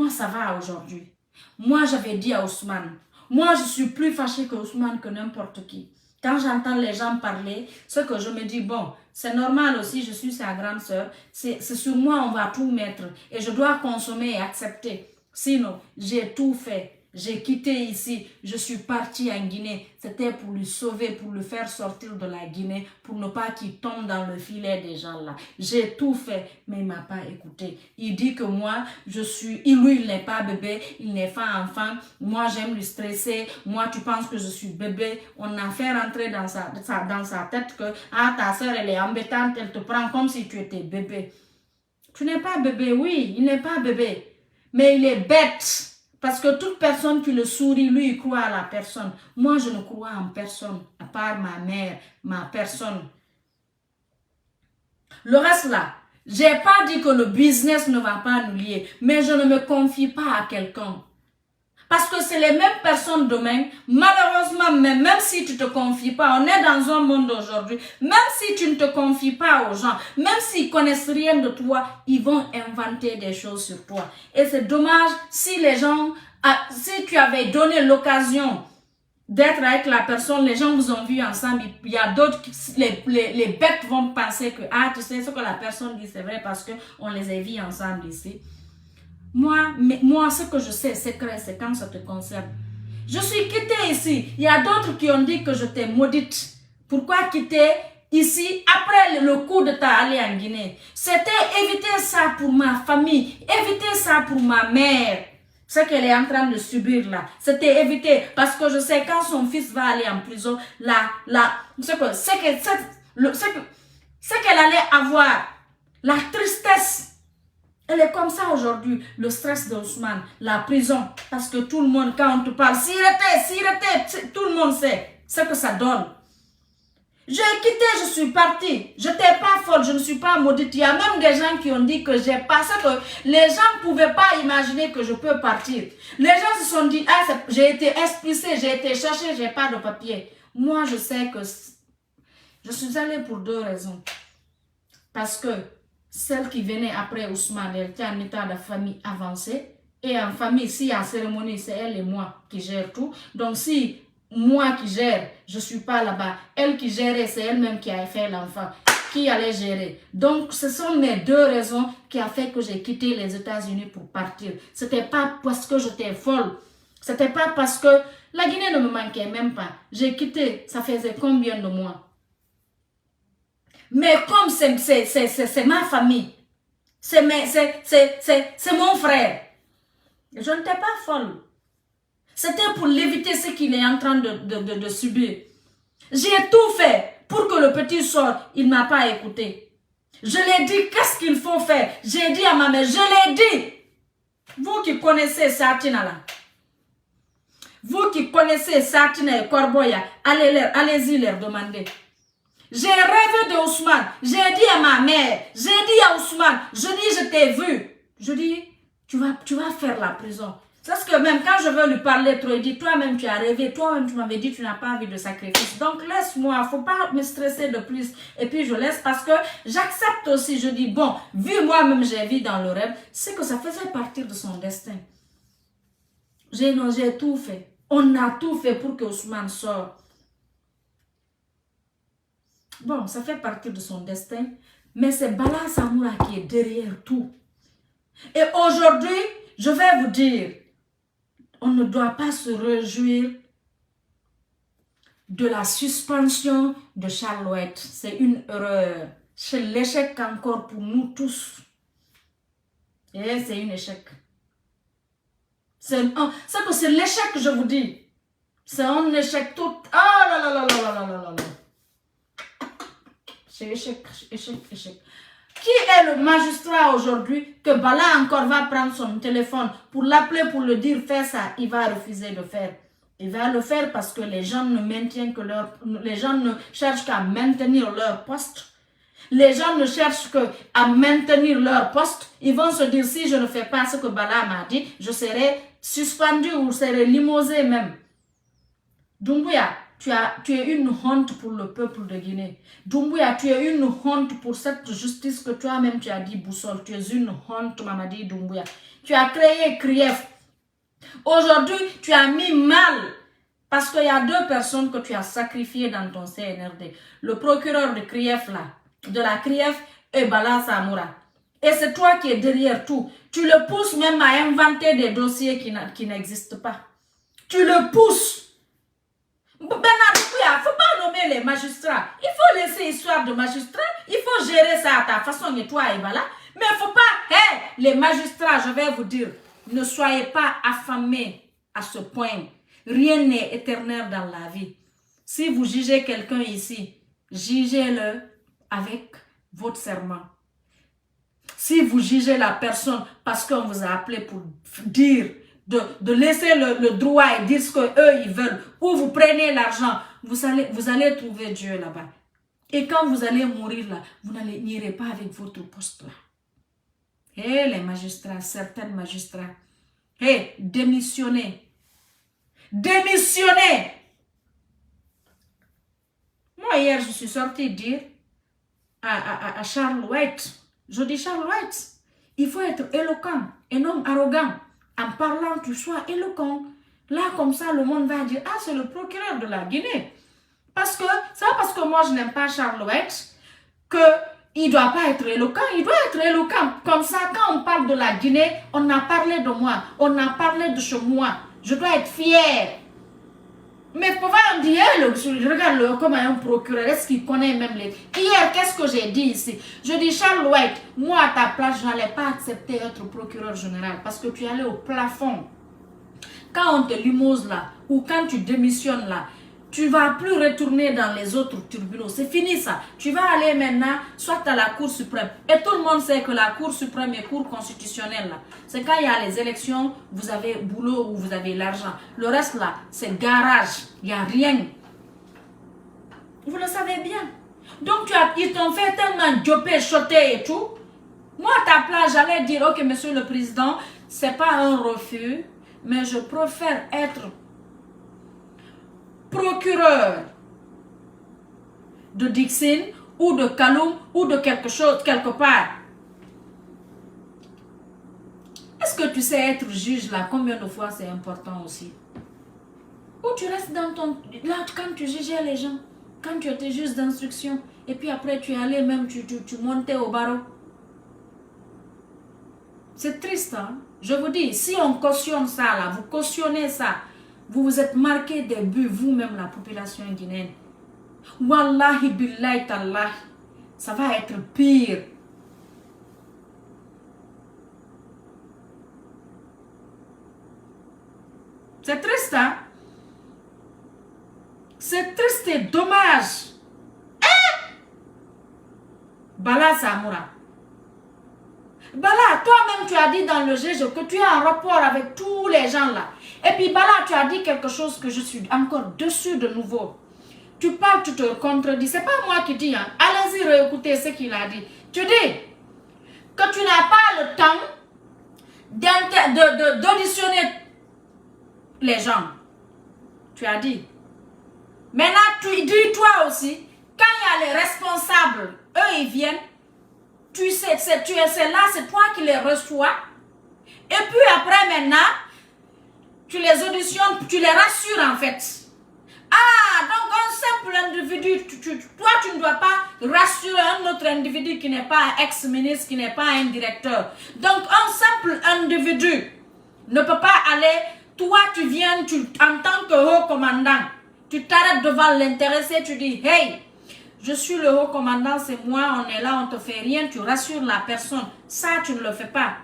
ça va aujourd'hui. Moi, j'avais dit à Ousmane, moi, je suis plus fâchée que Ousmane que n'importe qui. Quand j'entends les gens parler, ce que je me dis, bon, c'est normal aussi, je suis sa grande sœur. C'est sur moi, on va tout mettre. Et je dois consommer et accepter. Sinon, j'ai tout fait. J'ai quitté ici, je suis partie en Guinée. C'était pour lui sauver, pour le faire sortir de la Guinée, pour ne pas qu'il tombe dans le filet des gens là. J'ai tout fait, mais il ne m'a pas écouté. Il dit que moi, lui, il n'est pas bébé, il n'est pas enfant. Moi, j'aime lui stresser. Moi, tu penses que je suis bébé. On a fait rentrer dans sa tête que ta soeur, elle est embêtante, elle te prend comme si tu étais bébé. Tu n'es pas bébé, oui, il n'est pas bébé. Mais il est bête. Parce que toute personne qui le sourit, lui, il croit à la personne. Moi, je ne crois en personne, à part ma mère, ma personne. Le reste là, je n'ai pas dit que le business ne va pas nous lier, mais je ne me confie pas à quelqu'un. Parce que c'est les mêmes personnes demain, malheureusement, même si tu ne te confies pas, on est dans un monde aujourd'hui, même si tu ne te confies pas aux gens, même s'ils ne connaissent rien de toi, ils vont inventer des choses sur toi. Et c'est dommage si les gens, si tu avais donné l'occasion d'être avec la personne, les gens vous ont vu ensemble, il y a d'autres, les bêtes vont penser que, tu sais ce que la personne dit, c'est vrai parce qu'on les a vus ensemble ici. Moi, ce que je sais, c'est quand ça te concerne. Je suis quittée ici. Il y a d'autres qui ont dit que je t'ai maudite. Pourquoi quitter ici après le coup de ta allée en Guinée? C'était éviter ça pour ma famille, éviter ça pour ma mère. Ce qu'elle est en train de subir là, c'était éviter. Parce que je sais quand son fils va aller en prison, ce qu'elle allait avoir, la tristesse. Elle est comme ça aujourd'hui, le stress d'Ousmane, la prison. Parce que tout le monde, quand on te parle, tout le monde sait ce que ça donne. J'ai quitté, je suis partie. Je n'étais pas folle, je ne suis pas maudite. Il y a même des gens qui ont dit que j'ai passé, que les gens ne pouvaient pas imaginer que je peux partir. Les gens se sont dit, ah, j'ai été expulsée, j'ai été cherchée, je n'ai pas de papier. Moi, je sais que je suis allée pour 2 raisons. Parce que celle qui venait après Ousmane, elle était en état de famille avancée. Et en famille, si il y a cérémonie, c'est elle et moi qui gèrent tout. Donc si moi qui gère, je ne suis pas là-bas. Elle qui gérait, c'est elle-même qui a fait l'enfant, qui allait gérer. Donc ce sont mes 2 raisons qui ont fait que j'ai quitté les États-Unis pour partir. Ce n'était pas parce que j'étais folle. Ce n'était pas parce que la Guinée ne me manquait même pas. J'ai quitté, ça faisait combien de mois? Mais comme c'est ma famille, c'est mon frère, je n'étais pas folle. C'était pour l'éviter ce qu'il est en train de subir. J'ai tout fait pour que le petit sorte, il ne m'a pas écouté. Je l'ai dit, qu'est-ce qu'il faut faire? J'ai dit à ma mère, je l'ai dit. Vous qui connaissez Satina là, vous qui connaissez Satina et Corboya, allez-y leur demander. J'ai rêvé de Ousmane. J'ai dit à ma mère, j'ai dit à Ousmane, je t'ai vu. Je dis, tu vas faire la prison. Parce que même quand je veux lui parler trop, il dit, toi-même tu as rêvé, toi-même tu m'avais dit, tu n'as pas envie de sacrifice. Donc laisse-moi, il ne faut pas me stresser de plus. Et puis je laisse parce que j'accepte aussi, je dis, bon, vu moi-même j'ai vu dans le rêve, c'est que ça faisait partie de son destin. J'ai tout fait. On a tout fait pour que Ousmane sorte. Bon, ça fait partie de son destin, mais c'est Bala Samoura qui est derrière tout. Et aujourd'hui, je vais vous dire, on ne doit pas se réjouir de la suspension de Charlotte. C'est une erreur. C'est l'échec encore pour nous tous. Et c'est un échec. C'est l'échec que je vous dis. C'est un échec tout. Ah là là là là là là là là. C'est échec. Qui est le magistrat aujourd'hui que Bala encore va prendre son téléphone pour l'appeler pour le dire fais ça, il va refuser de faire. Il va le faire parce que les gens ne cherchent qu'à maintenir leur poste. Les gens ne cherchent qu'à maintenir leur poste. Ils vont se dire si je ne fais pas ce que Bala m'a dit, je serai suspendu ou je serai limosé même. Doumbouya, tu es une honte pour le peuple de Guinée. Doumbouya, tu es une honte pour cette justice que toi-même tu as dit, Boussole. Tu es une honte, Mamadi Doumbouya. Tu as créé Krief. Aujourd'hui, tu as mis mal. Parce qu'il y a 2 personnes que tu as sacrifiées dans ton CNRD. Le procureur de Krief là, de la Krief et Bala Samoura. Et c'est toi qui es derrière tout. Tu le pousses même à inventer des dossiers qui n'existent pas. Tu le pousses. Bernard, il ne faut pas nommer les magistrats. Il faut laisser histoire de magistrats. Il faut gérer ça à ta façon et toi et voilà. Mais il ne faut pas, les magistrats, je vais vous dire, ne soyez pas affamés à ce point. Rien n'est éternel dans la vie. Si vous jugez quelqu'un ici, jugez-le avec votre serment. Si vous jugez la personne parce qu'on vous a appelé pour dire, de laisser le droit et dire ce qu'eux ils veulent, ou vous prenez l'argent, vous allez trouver Dieu là-bas. Et quand vous allez mourir là, vous n'irez pas avec votre poste là. Les magistrats, certains magistrats, démissionnez. Démissionnez. Moi hier, je suis sortie dire à Charles White, je dis Charles White, il faut être éloquent et non arrogant. En parlant, tu sois éloquent. Là, comme ça, le monde va dire, ah, c'est le procureur de la Guinée. Parce que, c'est pas parce que moi, je n'aime pas Charles White qu'il ne doit pas être éloquent. Il doit être éloquent. Comme ça, quand on parle de la Guinée, on a parlé de moi. On a parlé de chez moi. Je dois être fier. Mais pour voir, on dit, je regarde comme un procureur, est-ce qu'il connaît même les... Hier, qu'est-ce que j'ai dit ici? Je dis, Charles White, moi à ta place, je n'allais pas accepter être procureur général parce que tu es allé au plafond. Quand on te limose là, ou quand tu démissionnes là, tu ne vas plus retourner dans les autres tribunaux. C'est fini ça. Tu vas aller maintenant, soit à la Cour suprême. Et tout le monde sait que la Cour suprême et Cour constitutionnelle, c'est quand il y a les élections, vous avez boulot ou vous avez l'argent. Le reste là, c'est garage. Il n'y a rien. Vous le savez bien. Donc, ils t'ont fait tellement jobber, choter et tout. Moi, à ta place, j'allais dire, ok, monsieur le président, c'est pas un refus, mais je préfère être procureur de Dixon ou de Kaloum ou de quelque chose, quelque part. Est-ce que tu sais être juge là, combien de fois c'est important aussi? Ou tu restes dans ton... Là, quand tu jugeais les gens, quand tu étais juge d'instruction, et puis après tu es allé même, tu montais au barreau. C'est triste, hein? Je vous dis, si on cautionne ça là, vous cautionnez ça, vous vous êtes marqué des buts, vous-même, la population guinéenne. Wallahi billahi tallah, ça va être pire. C'est triste, hein? C'est triste et dommage. Bala Samoura. Bala, toi-même tu as dit dans le GG que tu es en rapport avec tous les gens là. Et puis Bala, tu as dit quelque chose que je suis encore dessus de nouveau. Tu parles, tu te contredis. C'est pas moi qui dis, hein. Allez-y réécouter ce qu'il a dit. Tu dis que tu n'as pas le temps d'auditionner les gens. Tu as dit. Maintenant, tu dis toi aussi, quand il y a les responsables, eux ils viennent, tu sais, c'est là, c'est toi qui les reçois. Et puis après maintenant, tu les auditionnes, tu les rassures en fait. Ah, donc un simple individu, toi tu ne dois pas rassurer un autre individu qui n'est pas un ex-ministre, qui n'est pas un directeur. Donc un simple individu ne peut pas aller, toi tu viens, en tant que haut commandant, tu t'arrêtes devant l'intéressé, tu dis, hey, je suis le haut commandant, c'est moi, on est là, on te fait rien, tu rassures la personne. Ça, tu ne le fais pas.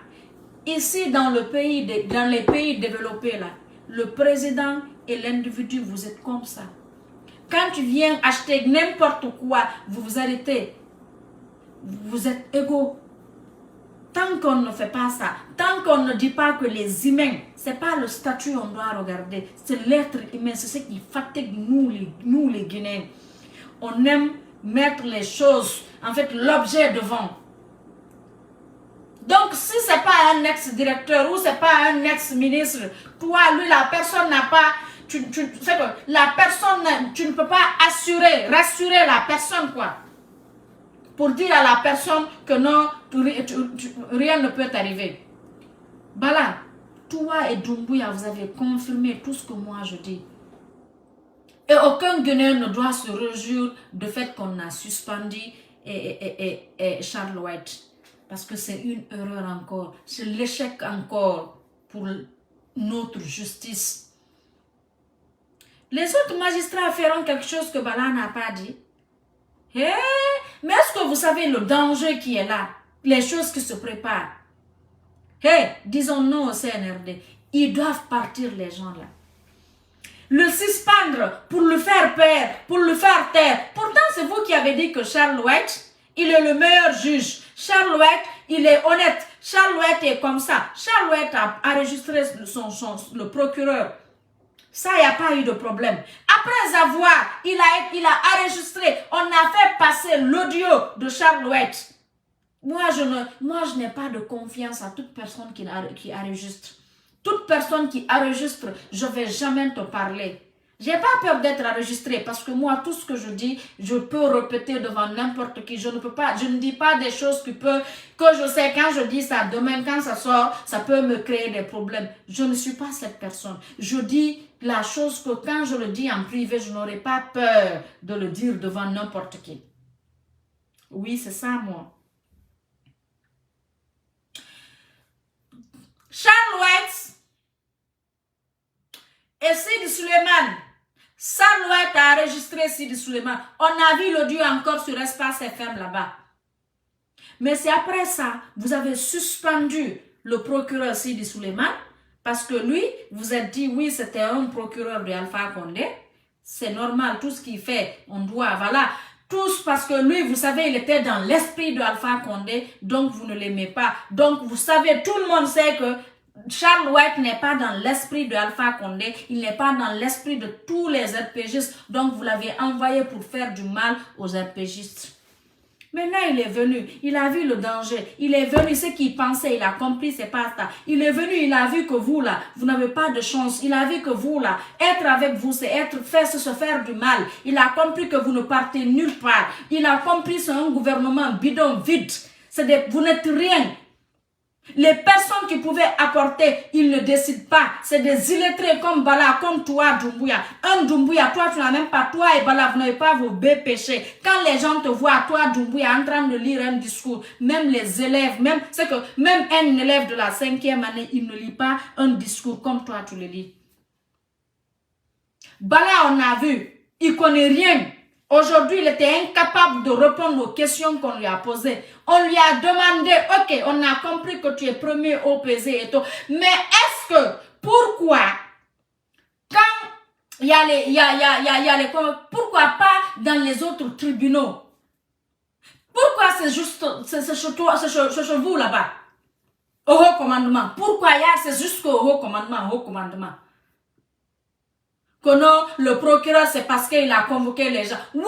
Ici, dans les pays développés, là, le président et l'individu, vous êtes comme ça. Quand tu viens acheter n'importe quoi, vous vous arrêtez. Vous êtes égaux. Tant qu'on ne fait pas ça, tant qu'on ne dit pas que les humains, c'est pas le statut qu'on doit regarder, c'est l'être humain, c'est ce qui fatigue nous les Guinéens. On aime mettre les choses, en fait, l'objet devant. Donc, si ce n'est pas un ex-directeur ou ce n'est pas un ex-ministre, toi, lui, la personne n'a pas... la personne, tu ne peux pas rassurer la personne, quoi. Pour dire à la personne que non, rien ne peut t'arriver. Voilà, toi et Doumbouya, vous avez confirmé tout ce que moi je dis. Et aucun Guinéen ne doit se réjouir du fait qu'on a suspendu Charles White. Parce que c'est une erreur encore. C'est l'échec encore pour notre justice. Les autres magistrats feront quelque chose que Bala n'a pas dit. Hey, mais est-ce que vous savez le danger qui est là? Les choses qui se préparent. Hey, disons non au CNRD. Ils doivent partir, les gens là. Le suspendre pour le faire peur, pour le faire taire. Pourtant, c'est vous qui avez dit que Charles White, il est le meilleur juge. Charles White, il est honnête. Charles White est comme ça. Charles White a enregistré le procureur. Ça, il n'y a pas eu de problème. Après avoir, il a enregistré, on a fait passer l'audio de Charles White. Moi, je n'ai pas de confiance à toute personne qui enregistre. Toute personne qui enregistre, je ne vais jamais te parler. Je n'ai pas peur d'être enregistré parce que moi, tout ce que je dis, je peux répéter devant n'importe qui. Je ne dis pas des choses que je sais quand je dis ça, demain quand ça sort, ça peut me créer des problèmes. Je ne suis pas cette personne. Je dis la chose que quand je le dis en privé, je n'aurai pas peur de le dire devant n'importe qui. Oui, c'est ça, moi. Charles White et Sidi Suleiman. Charles White a enregistré Sidi Suleiman. On a vu l'audio encore sur Espace FM là-bas. Mais c'est après ça, vous avez suspendu le procureur Sidi Suleiman parce que lui, vous êtes dit, oui, c'était un procureur de Alpha Condé. C'est normal, tout ce qu'il fait, on doit, voilà. Tous parce que lui, vous savez, il était dans l'esprit de Alpha Condé, donc vous ne l'aimez pas. Donc, vous savez, tout le monde sait que Charles White n'est pas dans l'esprit de Alpha Condé, il n'est pas dans l'esprit de tous les RPGistes, donc vous l'avez envoyé pour faire du mal aux RPGistes. Maintenant, il est venu, il a vu le danger, il est venu, ce qu'il pensait, il a compris, c'est pas ça. Il est venu, il a vu que vous là, vous n'avez pas de chance, il a vu que vous là, être avec vous, c'est se faire du mal. Il a compris que vous ne partez nulle part. Il a compris c'est un gouvernement bidon, vide. Vous n'êtes rien. Les personnes qui pouvaient apporter, ils ne décident pas. C'est des illettrés comme Bala, comme toi, Doumbouya. Un Doumbouya, toi, tu n'as même pas, toi et Bala, vous n'avez pas vos péchés. Quand les gens te voient, toi, Doumbouya, en train de lire un discours, même les élèves, même un élève de la 5e année, il ne lit pas un discours comme toi, tu le lis. Bala, on a vu, il connaît rien. Aujourd'hui, il était incapable de répondre aux questions qu'on lui a posées. On lui a demandé, ok, on a compris que tu es premier au PZ et tout. Mais est-ce que, pourquoi, quand il y a les, pourquoi pas dans les autres tribunaux? Pourquoi c'est juste, c'est chez vous là-bas? Au haut commandement. Pourquoi c'est jusqu'au haut commandement? Que non, le procureur, c'est parce qu'il a convoqué les gens. Oui,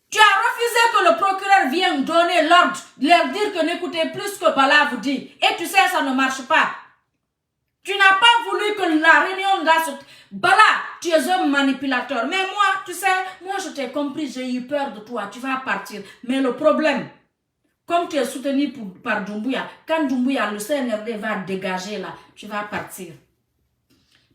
tu as refusé que le procureur vienne donner l'ordre, leur dire que n'écoutez plus ce que Bala vous dit. Et tu sais, ça ne marche pas. Tu n'as pas voulu que la réunion d'Assot... Bala, tu es un manipulateur. Mais moi, tu sais, moi je t'ai compris, j'ai eu peur de toi, tu vas partir. Mais le problème, comme tu es soutenu par Doumbouya, quand Doumbouya, le CNRD va dégager là, tu vas partir.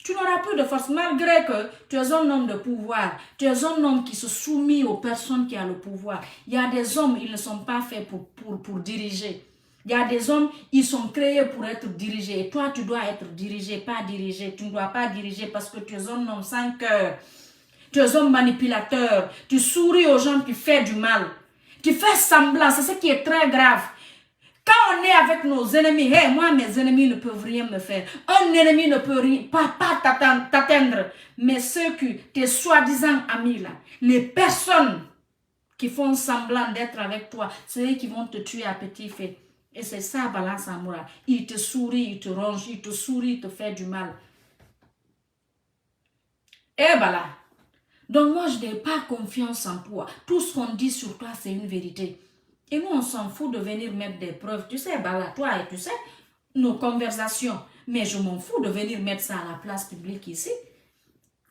Tu n'auras plus de force, malgré que tu es un homme de pouvoir. Tu es un homme qui se soumet aux personnes qui ont le pouvoir. Il y a des hommes, ils ne sont pas faits pour diriger. Il y a des hommes, ils sont créés pour être dirigés. Et toi, tu dois être dirigé, pas dirigé. Tu ne dois pas diriger parce que tu es un homme sans cœur. Tu es un manipulateur. Tu souris aux gens, tu fais du mal. Tu fais semblant, c'est ce qui est très grave. Quand on est avec nos ennemis, hey, moi, mes ennemis ne peuvent rien me faire. Un ennemi ne peut pas t'atteindre. Mais ceux qui, tes soi-disant amis là, les personnes qui font semblant d'être avec toi, c'est eux qui vont te tuer à petit feu. Et c'est ça, Bala Samoura. Il te sourit, il te ronge, il te sourit, il te fait du mal. Eh Bala. Donc moi, je n'ai pas confiance en toi. Tout ce qu'on dit sur toi, c'est une vérité. Et nous, on s'en fout de venir mettre des preuves. Tu sais, Bala, toi et tu sais, nos conversations. Mais je m'en fous de venir mettre ça à la place publique ici.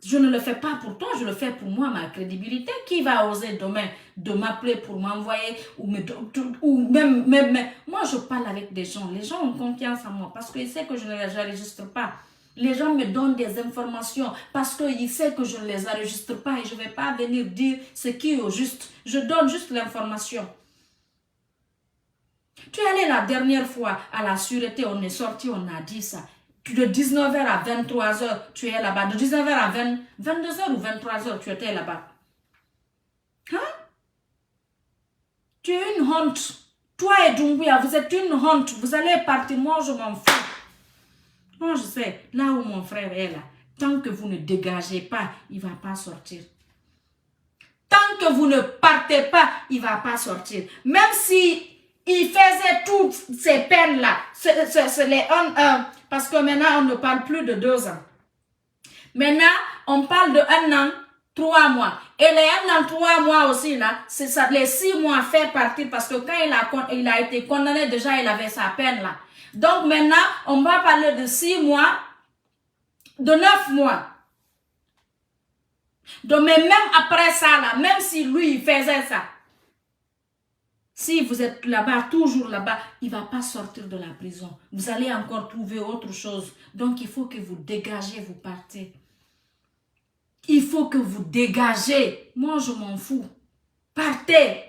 Je ne le fais pas pour toi, je le fais pour moi, ma crédibilité. Qui va oser demain de m'appeler pour m'envoyer ou même... Moi, je parle avec des gens. Les gens ont confiance en moi parce qu'ils savent que je ne les enregistre pas. Les gens me donnent des informations parce qu'ils savent que je ne les enregistre pas et je ne vais pas venir dire ce qui est au juste. Je donne juste l'information. Tu es allé la dernière fois à la sûreté, on est sorti, on a dit ça. De 19h à 23h, tu es là-bas. De 19h à 22h ou 23h, tu étais là-bas. Hein? Tu es une honte. Toi et Doumbouya, vous êtes une honte. Vous allez partir, moi je m'en fous. Moi je sais, là où mon frère est là, tant que vous ne dégagez pas, il ne va pas sortir. Tant que vous ne partez pas, il ne va pas sortir. Même si il faisait toutes ces peines-là, c'est les 1 parce que maintenant, on ne parle plus de 2 ans. Maintenant, on parle de 1 an, 3 mois. Et les 1 an, 3 mois aussi, là, c'est ça, les 6 mois fait partie parce que quand il a été condamné, déjà, il avait sa peine, là. Donc, maintenant, on va parler de 6 mois, de 9 mois. Donc, mais même après ça, là, même si lui, il faisait ça, si vous êtes là-bas, toujours là-bas, il ne va pas sortir de la prison. Vous allez encore trouver autre chose. Donc, il faut que vous dégagez, vous partez. Il faut que vous dégagez. Moi, je m'en fous. Partez.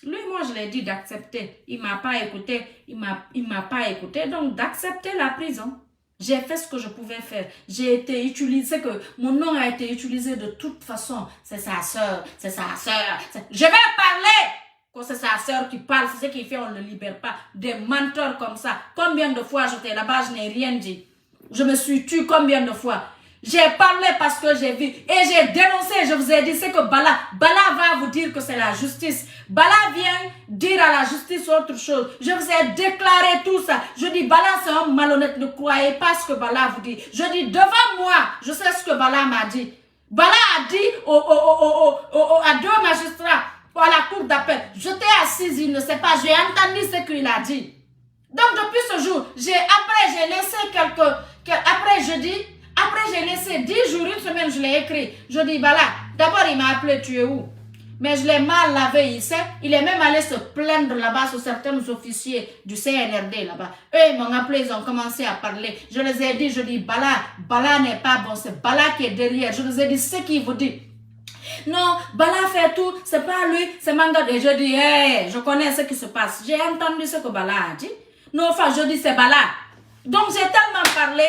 Lui, moi, je l'ai dit d'accepter. Il ne m'a pas écouté. Il m'a pas écouté. Donc, d'accepter la prison. J'ai fait ce que je pouvais faire. J'ai été utilisé, que mon nom a été utilisé de toute façon. C'est sa soeur. C'est sa soeur. Je vais parler. Quand c'est sa soeur qui parle, c'est ce qui fait, on ne le libère pas. Des menteurs comme ça. Combien de fois j'étais là-bas, je n'ai rien dit. Je me suis tue combien de fois. J'ai parlé parce que j'ai vu et j'ai dénoncé, je vous ai dit, c'est que Bala va vous dire que c'est la justice. Bala vient dire à la justice autre chose. Je vous ai déclaré tout ça. Je dis, Bala c'est un malhonnête, ne croyez pas ce que Bala vous dit. Je dis, devant moi, je sais ce que Bala m'a dit. Bala a dit à 2 magistrats à la cour d'appel, j'étais assise, il ne sait pas, j'ai entendu ce qu'il a dit. Donc depuis ce jour, après j'ai laissé après j'ai laissé 10 jours, une semaine, je l'ai écrit. Je dis, Bala, d'abord il m'a appelé, tu es où? Mais je l'ai mal lavé ici. Il est même allé se plaindre là-bas sur certains officiers du CNRD là-bas. Eux, ils m'ont appelé, ils ont commencé à parler. Je les ai dit, je dis, Bala n'est pas bon, c'est Bala qui est derrière. Je les ai dit ce qu'il vous dit. Non, Bala fait tout, c'est pas lui, c'est Manga. Et je dis, hey, je connais ce qui se passe. J'ai entendu ce que Bala a dit. Non, enfin, je dis, c'est Bala. Donc j'ai tellement parlé,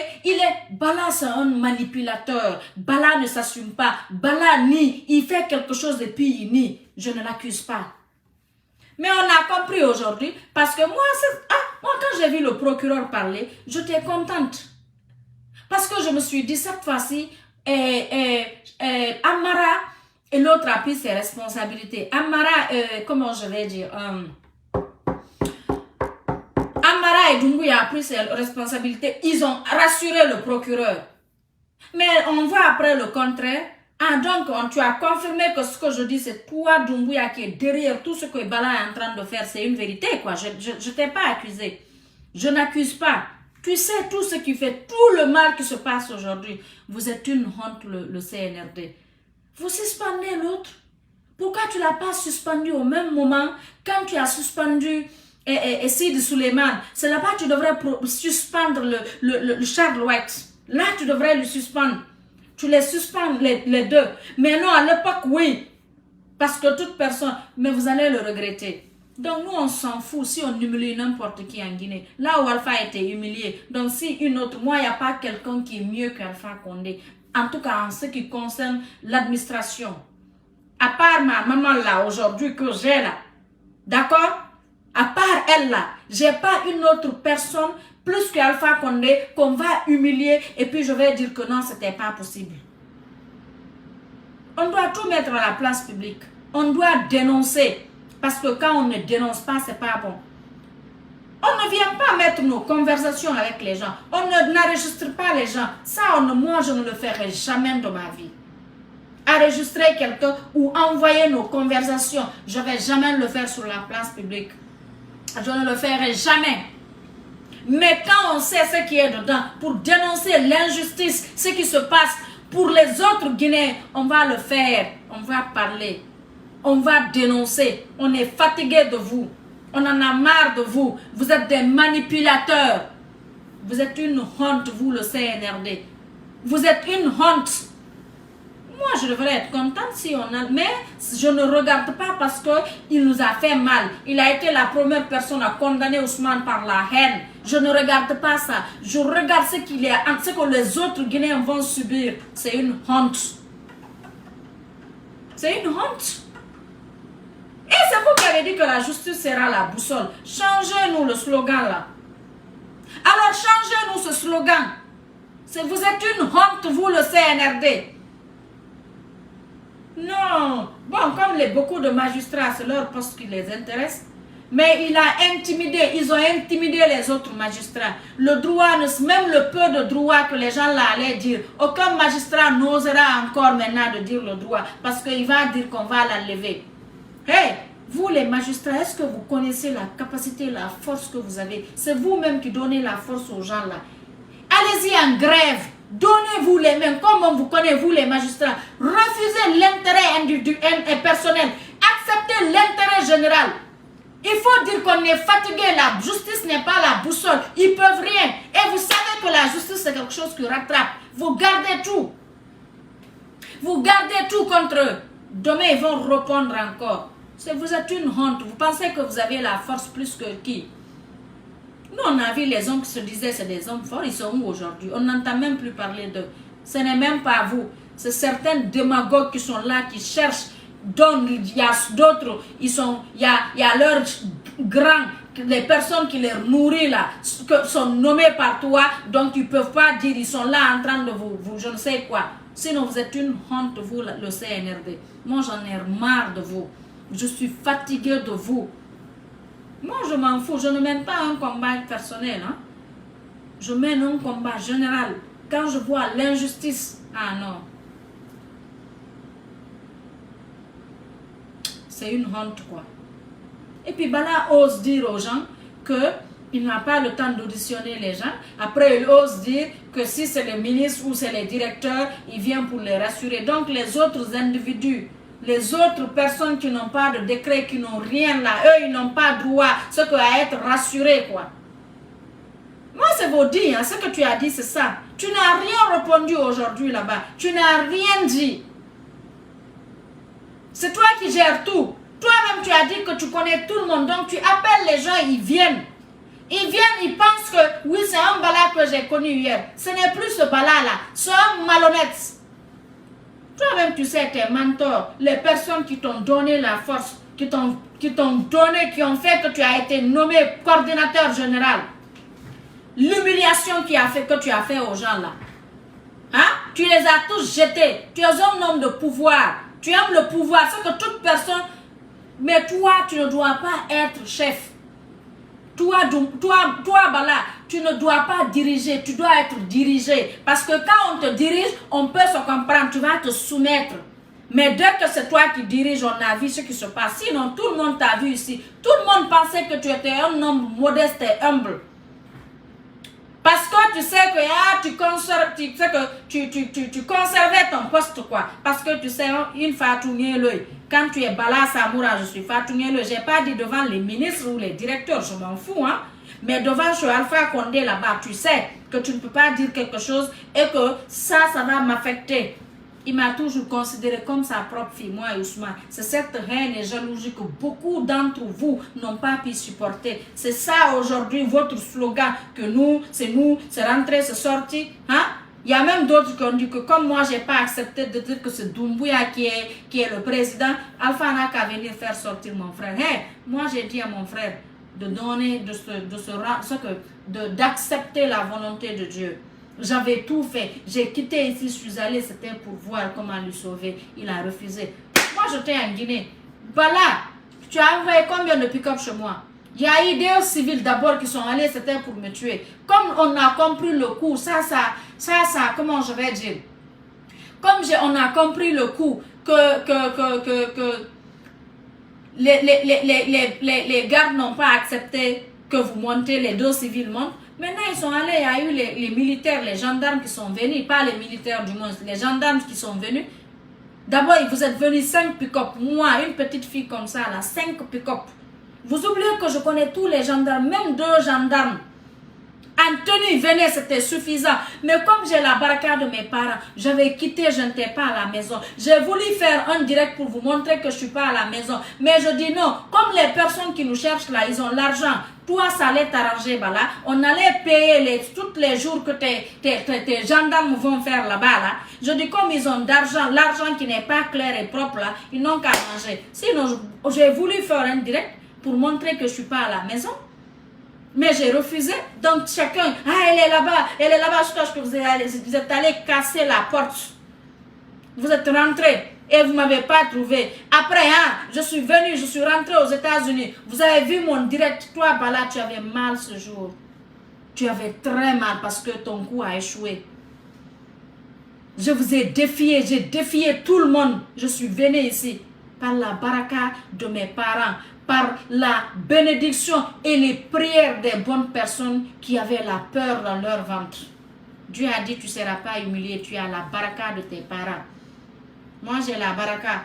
Bala c'est un manipulateur, Bala ne s'assume pas, Bala nie, il fait quelque chose et puis il nie, je ne l'accuse pas. Mais on a compris aujourd'hui, parce que moi quand j'ai vu le procureur parler, j'étais contente. Parce que je me suis dit, cette fois-ci, Amara et l'autre a pris ses responsabilités. Amara, comment je vais dire, Amara et Doumbouya a pris ses responsabilités, ils ont rassuré le procureur. Mais on voit après le contraire. Ah, donc tu as confirmé que ce que je dis, c'est toi, Doumbouya, qui est derrière tout ce que Bala est en train de faire. C'est une vérité, quoi. Je ne t'ai pas accusé. Je n'accuse pas. Tu sais tout ce qui fait, tout le mal qui se passe aujourd'hui. Vous êtes une honte, le CNRD. Vous suspendez l'autre. Pourquoi tu ne l'as pas suspendu au même moment quand tu as suspendu et Sid Suleiman? C'est là-bas que tu devrais suspendre le Charles White. Là, tu devrais le suspendre. Tu les suspends les deux. Mais non, à l'époque, oui. Parce que toute personne, mais vous allez le regretter. Donc nous, on s'en fout si on humilie n'importe qui en Guinée. Là où Alpha a été humilié. Donc si une autre, moi, il n'y a pas quelqu'un qui est mieux qu'Alpha Condé. En tout cas, en ce qui concerne l'administration. À part ma maman là, aujourd'hui, que j'ai là. D'accord? À part elle là, j'ai pas une autre personne plus qu'Alpha Condé qu'on va humilier et puis je vais dire que non, c'était pas possible. On doit tout mettre à la place publique. On doit dénoncer. Parce que quand on ne dénonce pas, c'est pas bon. On ne vient pas mettre nos conversations avec les gens. On n'enregistre pas les gens. Ça, moi, je ne le ferai jamais de ma vie. Enregistrer quelqu'un ou envoyer nos conversations, je ne vais jamais le faire sur la place publique. Je ne le ferai jamais. Mais quand on sait ce qui est dedans, pour dénoncer l'injustice, ce qui se passe pour les autres Guinéens, on va le faire. On va parler. On va dénoncer. On est fatigué de vous. On en a marre de vous. Vous êtes des manipulateurs. Vous êtes une honte, vous, le CNRD. Vous êtes une honte. Moi, je devrais être contente si on a... Mais je ne regarde pas parce qu'il nous a fait mal. Il a été la première personne à condamner Ousmane par la haine. Je ne regarde pas ça. Je regarde ce qu'il y a, ce que les autres Guinéens vont subir. C'est une honte. C'est une honte. Et c'est vous qui avez dit que la justice sera la boussole. Changez-nous le slogan là. Alors changez-nous ce slogan. Vous êtes une honte, vous, le CNRD. Non. Bon, comme beaucoup de magistrats, c'est leur poste qui les intéresse. Mais il a intimidé, ils ont intimidé les autres magistrats. Le droit, même le peu de droit que les gens là allaient dire, aucun magistrat n'osera encore maintenant de dire le droit. Parce qu'il va dire qu'on va l'enlever. Hey, vous les magistrats, est-ce que vous connaissez la capacité, la force que vous avez? C'est vous-même qui donnez la force aux gens là. Allez-y en grève. Donnez-vous les mains, comme on vous connaît, vous les magistrats. Refusez l'intérêt personnel. Acceptez l'intérêt général. Il faut dire qu'on est fatigué. La justice n'est pas la boussole. Ils peuvent rien. Et vous savez que la justice, c'est quelque chose qui rattrape. Vous gardez tout. Vous gardez tout contre eux. Demain, ils vont répondre encore. Vous êtes une honte. Vous pensez que vous avez la force plus que qui? Nous, on a vu les hommes qui se disaient c'est des hommes forts. Ils sont où aujourd'hui? On n'entend même plus parler d'eux. Ce n'est même pas vous. C'est certains démagogues qui sont là, qui cherchent. Donc, il y a d'autres. Il y a leurs grands les personnes qui les nourrissent là, sont nommées par toi, donc ils ne peuvent pas dire, ils sont là en train de vous je ne sais quoi. Sinon, vous êtes une honte, vous, le CNRD. Moi, j'en ai marre de vous. Je suis fatiguée de vous. Moi, je m'en fous. Je ne mène pas un combat personnel. Hein. Je mène un combat général. Quand je vois l'injustice, ah non. C'est une honte, quoi. Et puis, Bala ose dire aux gens qu'il n'a pas le temps d'auditionner les gens. Après, il ose dire que si c'est le ministre ou c'est les directeurs, il vient pour les rassurer. Donc, les autres individus, les autres personnes qui n'ont pas de décret, qui n'ont rien là, eux, ils n'ont pas droit à être rassurés, quoi. Moi, c'est vos dits, hein. Ce que tu as dit, c'est ça. Tu n'as rien répondu aujourd'hui là-bas. Tu n'as rien dit. C'est toi qui gères tout. Toi-même, tu as dit que tu connais tout le monde. Donc, tu appelles les gens, ils viennent. Ils viennent, ils pensent que, oui, c'est un Bala que j'ai connu hier. Ce n'est plus ce Bala-là. C'est un malhonnête. Toi-même, tu sais, tes mentors, les personnes qui t'ont donné la force, qui t'ont donné, qui ont fait que tu as été nommé coordinateur général. L'humiliation qui a fait que tu as fait aux gens là. Hein? Tu les as tous jetés. Tu es un homme de pouvoir. Tu aimes le pouvoir. C'est que toute personne... Mais toi, tu ne dois pas être chef. Toi, Bala, tu ne dois pas diriger. Tu dois être dirigé. Parce que quand on te dirige, on peut se comprendre. Tu vas te soumettre. Mais dès que c'est toi qui diriges, on a vu ce qui se passe. Sinon, tout le monde t'a vu ici. Tout le monde pensait que tu étais un homme modeste et humble. Parce que tu sais que tu conservais ton poste, quoi. Parce que tu sais, une Fatounié-le. Quand tu es Bala Samoura, je suis Fatounié-le. Je n'ai pas dit devant les ministres ou les directeurs, je m'en fous, hein. Mais devant chez Alpha Condé là-bas, tu sais que tu ne peux pas dire quelque chose et que ça va m'affecter. Il m'a toujours considéré comme sa propre fille, moi et Ousmane. C'est cette haine et jalousie que beaucoup d'entre vous n'ont pas pu supporter. C'est ça aujourd'hui votre slogan, que c'est rentré, c'est sorti. Hein? Il y a même d'autres qui ont dit que comme moi, je n'ai pas accepté de dire que c'est Doumbouya qui est le président, Alpha n'a qu'à venir faire sortir mon frère. Hey, moi, j'ai dit à mon frère de donner, d'accepter la volonté de Dieu. J'avais tout fait. J'ai quitté ici, je suis allée, c'était pour voir comment lui sauver. Il a refusé. Moi, j'étais en Guinée. Voilà, tu as envoyé combien de pick-up chez moi? Il y a eu des civils d'abord qui sont allés, c'était pour me tuer. Comme on a compris le coup, comment je vais dire? Comme on a compris le coup que les gardes n'ont pas accepté que vous montez, les deux civils montent. Maintenant, ils sont allés, il y a eu les militaires, les gendarmes qui sont venus, pas les militaires du monde, les gendarmes qui sont venus. D'abord, vous êtes venus 5 pick-up. Moi, une petite fille comme ça, là, 5 pick-up. Vous oubliez que je connais tous les gendarmes, même 2 gendarmes. En tenue, venez, c'était suffisant. Mais comme j'ai la baraka de mes parents, j'avais quitté, je n'étais pas à la maison. J'ai voulu faire un direct pour vous montrer que je ne suis pas à la maison. Mais je dis non, comme les personnes qui nous cherchent là, ils ont l'argent. Toi, ça allait t'arranger, Bala. On allait payer tous les jours que tes gendarmes vont faire là-bas. Là. Je dis comme ils ont d'argent, l'argent qui n'est pas clair et propre là, ils n'ont qu'à manger. Sinon, j'ai voulu faire un direct pour montrer que je ne suis pas à la maison. Mais j'ai refusé. Donc chacun, elle est là-bas, je crois que vous êtes allé casser la porte. Vous êtes rentré et vous ne m'avez pas trouvé. Après, je suis venu, je suis rentré aux États-Unis. Vous avez vu mon direct. Toi, Bala, tu avais mal ce jour. Tu avais très mal parce que ton coup a échoué. Je vous ai défié, j'ai défié tout le monde. Je suis venu ici par la baraka de mes parents, par la bénédiction et les prières des bonnes personnes qui avaient la peur dans leur ventre. Dieu a dit, tu ne seras pas humilié, tu as la baraka de tes parents. Moi, j'ai la baraka.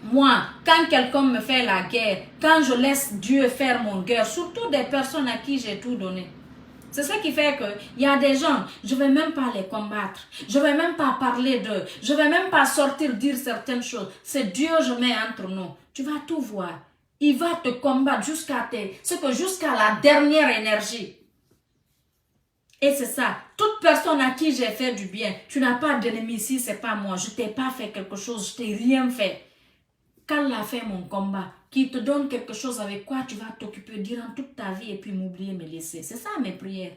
Moi, quand quelqu'un me fait la guerre, quand je laisse Dieu faire mon guerre, surtout des personnes à qui j'ai tout donné. C'est ce qui fait qu'il y a des gens, je ne vais même pas les combattre. Je ne vais même pas parler d'eux. Je ne vais même pas sortir dire certaines choses. C'est Dieu que je mets entre nous. Tu vas tout voir. Il va te combattre jusqu'à la dernière énergie. Et c'est ça. Toute personne à qui j'ai fait du bien, tu n'as pas d'ennemi ici, c'est pas moi. Je ne t'ai pas fait quelque chose, je ne t'ai rien fait. Quand il a fait mon combat, qui te donne quelque chose avec quoi tu vas t'occuper durant toute ta vie et puis m'oublier, me laisser. C'est ça mes prières.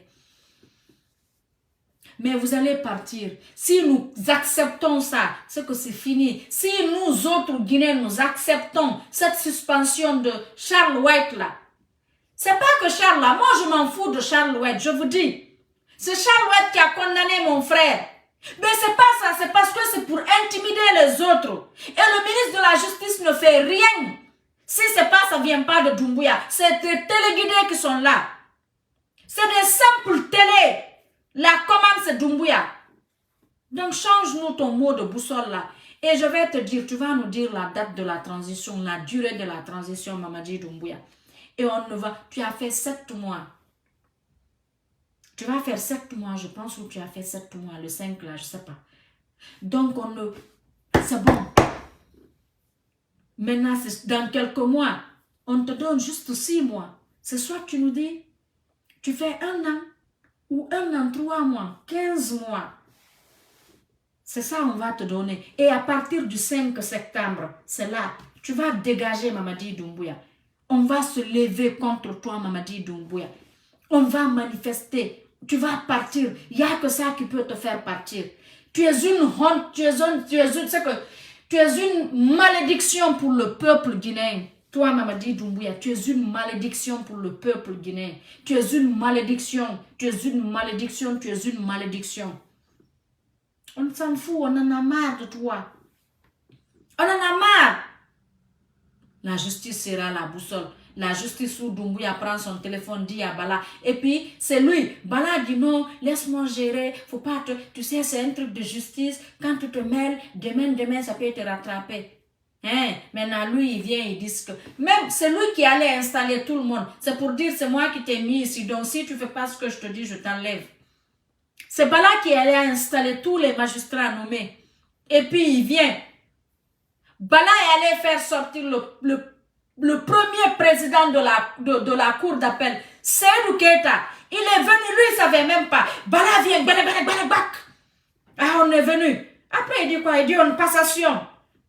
Mais vous allez partir. Si nous acceptons ça, c'est que c'est fini. Si nous autres Guinéens, nous acceptons cette suspension de Charles White là, c'est pas que Charles là, moi je m'en fous de Charles White, je vous dis. C'est Charles White qui a condamné mon frère. Mais c'est pas ça, c'est parce que c'est pour intimider les autres. Et le ministre de la Justice ne fait rien. Si c'est pas, ça vient pas de Doumbouya. C'est des téléguidés qui sont là. C'est des simples télé. La commande, c'est Doumbouya. Donc, change-nous ton mot de boussole là. Et je vais te dire, tu vas nous dire la date de la transition, la durée de la transition, Mamadi Doumbouya. Et on ne va... Tu as fait 7 mois. Tu vas faire 7 mois, je pense, ou tu as fait 7 mois, le 5 là, je ne sais pas. Donc, on ne... C'est bon. Maintenant, dans quelques mois, on te donne juste 6 mois. C'est soit tu nous dis, tu fais 1 an, ou 1 an, 3 mois, 15 mois. C'est ça on va te donner. Et à partir du 5 septembre, c'est là, tu vas dégager Mamadi Doumbouya. On va se lever contre toi, Mamadi Doumbouya. On va manifester. Tu vas partir. Il n'y a que ça qui peut te faire partir. Tu es une honte, tu es une malédiction pour le peuple guinéen. Toi, Mamadi Doumbouya, tu es une malédiction pour le peuple guinéen. Tu es une malédiction, tu es une malédiction, tu es une malédiction. On s'en fout, on en a marre de toi. On en a marre. La justice sera la boussole. La justice où Doumbouya prend son téléphone, dit à Bala. Et puis, c'est lui. Bala dit non, laisse-moi gérer. Faut pas te... Tu sais, c'est un truc de justice. Quand tu te mêles, demain, ça peut te rattraper. Hein? Maintenant, lui, il vient, il dit que... Même, c'est lui qui allait installer tout le monde. C'est pour dire, c'est moi qui t'ai mis ici. Donc, si tu fais pas ce que je te dis, je t'enlève. C'est Bala qui allait installer tous les magistrats nommés. Et puis, il vient. Bala allait faire sortir le premier président de la cour d'appel, Seydou Keita. Il est venu, lui, il ne savait même pas. Bala vient, ah, on est venu. Après, il dit quoi? Il dit une passation.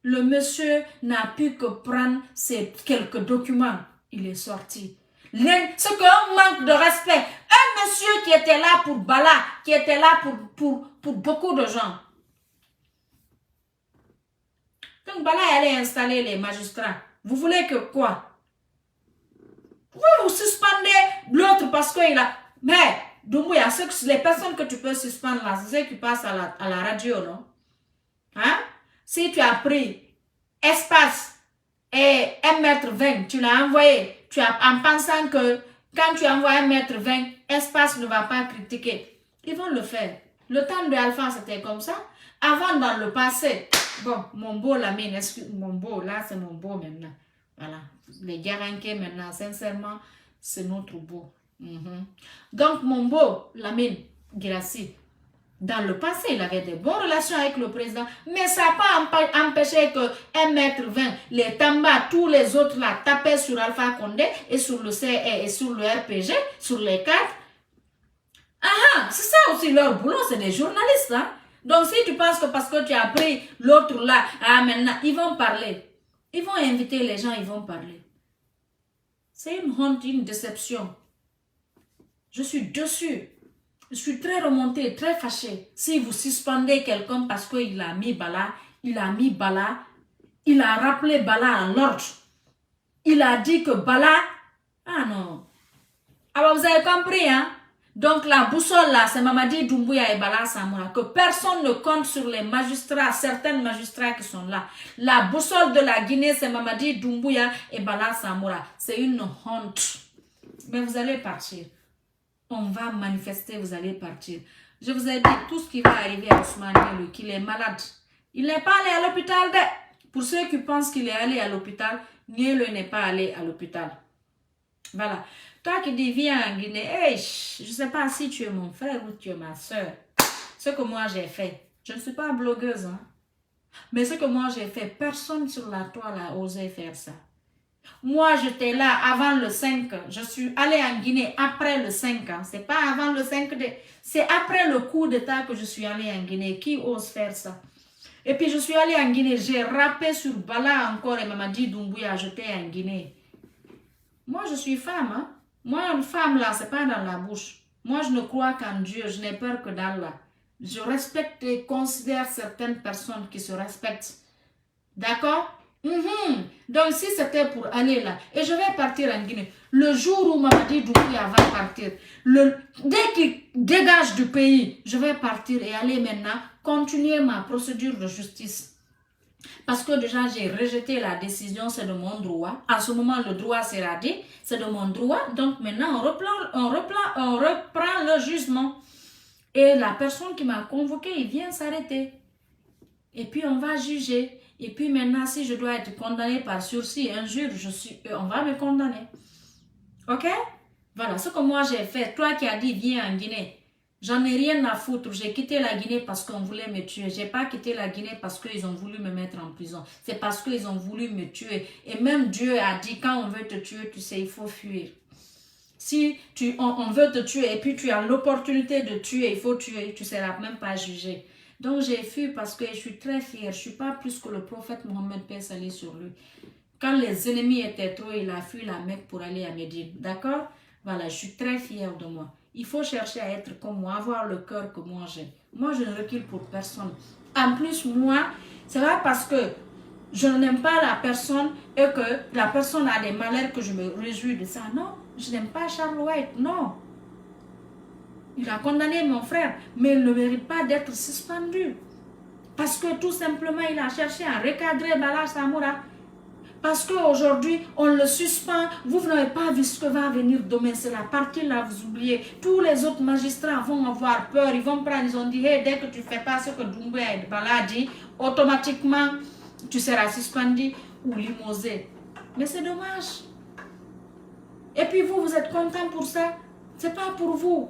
Le monsieur n'a pu que prendre ces quelques documents. Il est sorti. C'est qu'un manque de respect. Un monsieur qui était là pour Bala, qui était là pour beaucoup de gens. Donc Bala allait installer les magistrats. Vous voulez que quoi? Vous suspendez l'autre parce qu'il a... Mais, Doumbouya, les personnes que tu peux suspendre là, c'est ceux qui passent à la radio, non? Hein? Si tu as pris espace et 1,20 m, tu l'as envoyé, en pensant que quand tu envoies 1,20 m, espace ne va pas critiquer. Ils vont le faire. Le temps de Alpha, c'était comme ça. Avant, dans le passé, bon, mon beau Lamine, mon beau, là, c'est mon beau maintenant. Voilà. Les Garankés, maintenant, sincèrement, c'est notre beau. Donc, mon beau Lamine Guirassy, dans le passé, il avait de bonnes relations avec le président, mais ça n'a pas empêché que 1,20 m, les Tamba, tous les autres là, tapaient sur Alpha Condé et sur le CE et sur le RPG, sur les 4. Ah, c'est ça aussi leur boulot, c'est des journalistes, hein. Donc, si tu penses que parce que tu as pris l'autre là, ah, maintenant, ils vont parler. Ils vont inviter les gens, ils vont parler. C'est une honte, une déception. Je suis dessus. Je suis très remontée, très fâchée. Si vous suspendez quelqu'un parce qu'il a mis Bala, il a rappelé Bala à l'ordre. Il a dit que Bala... Ah non. Alors, vous avez compris, hein? Donc la boussole là, c'est Mamadi Doumbouya et Bala Samoura. Que personne ne compte sur les magistrats, certains magistrats qui sont là. La boussole de la Guinée, c'est Mamadi Doumbouya et Bala Samoura. C'est une honte. Mais vous allez partir. On va manifester, vous allez partir. Je vous ai dit tout ce qui va arriver à Ousmane Diallo, qu'il est malade. Il n'est pas allé à l'hôpital. Pour ceux qui pensent qu'il est allé à l'hôpital, Nielo n'est pas allé à l'hôpital. Voilà. Toi qui dis, viens en Guinée, hey, je ne sais pas si tu es mon frère ou tu es ma soeur. Ce que moi j'ai fait, je ne suis pas blogueuse, hein. Mais ce que moi j'ai fait, personne sur la toile a osé faire ça. Moi j'étais là avant le 5, je suis allée en Guinée après le 5 ans. C'est pas avant le 5, c'est après le coup d'état que je suis allée en Guinée. Qui ose faire ça? Et puis je suis allée en Guinée, j'ai rappé sur Bala encore et Mamadi Doumbouya, j'étais en Guinée. Moi, je suis femme. Hein? Moi, une femme, là, c'est pas dans la bouche. Moi, je ne crois qu'en Dieu, je n'ai peur que d'Allah. Je respecte et considère certaines personnes qui se respectent. D'accord? Donc, si c'était pour aller là, et je vais partir en Guinée, le jour où Mamadi Doumbouya va partir, dès qu'il dégage du pays, je vais partir et aller maintenant continuer ma procédure de justice. Parce que déjà, j'ai rejeté la décision, c'est de mon droit. À ce moment, le droit s'est radé, c'est de mon droit. Donc maintenant, on reprend le jugement. Et la personne qui m'a convoqué, il vient s'arrêter. Et puis, on va juger. Et puis maintenant, si je dois être condamné par sursis, injure, on va me condamner. Ok? Voilà ce que moi j'ai fait. Toi qui as dit, viens en Guinée. J'en ai rien à foutre. J'ai quitté la Guinée parce qu'on voulait me tuer. J'ai pas quitté la Guinée parce qu'ils ont voulu me mettre en prison. C'est parce qu'ils ont voulu me tuer. Et même Dieu a dit, quand on veut te tuer, tu sais, il faut fuir. Si on veut te tuer et puis tu as l'opportunité de tuer, il faut tuer. Tu ne seras même pas jugé. Donc j'ai fui parce que je suis très fière. Je ne suis pas plus que le prophète Mohammed, paix salut sur lui. Quand les ennemis étaient trop, il a fui la Mecque pour aller à Médine. D'accord? Voilà, je suis très fière de moi. Il faut chercher à être comme moi, avoir le cœur que moi j'ai. Moi, je ne recule pour personne. En plus, moi, c'est pas parce que je n'aime pas la personne et que la personne a des malheurs que je me réjouis de ça. Non, je n'aime pas Charles White, non. Il a condamné mon frère, mais il ne mérite pas d'être suspendu. Parce que tout simplement, il a cherché à recadrer Bala Samoura. Parce qu'aujourd'hui, on le suspend. Vous n'avez pas vu ce que va venir demain. C'est la partie là, vous oubliez. Tous les autres magistrats vont avoir peur. Ils vont prendre, ils ont dit, hey, dès que tu ne fais pas ce que Doumbouya et Bala dit, automatiquement, tu seras suspendu ou limosé. Mais c'est dommage. Et puis vous, vous êtes content pour ça. Ce n'est pas pour vous.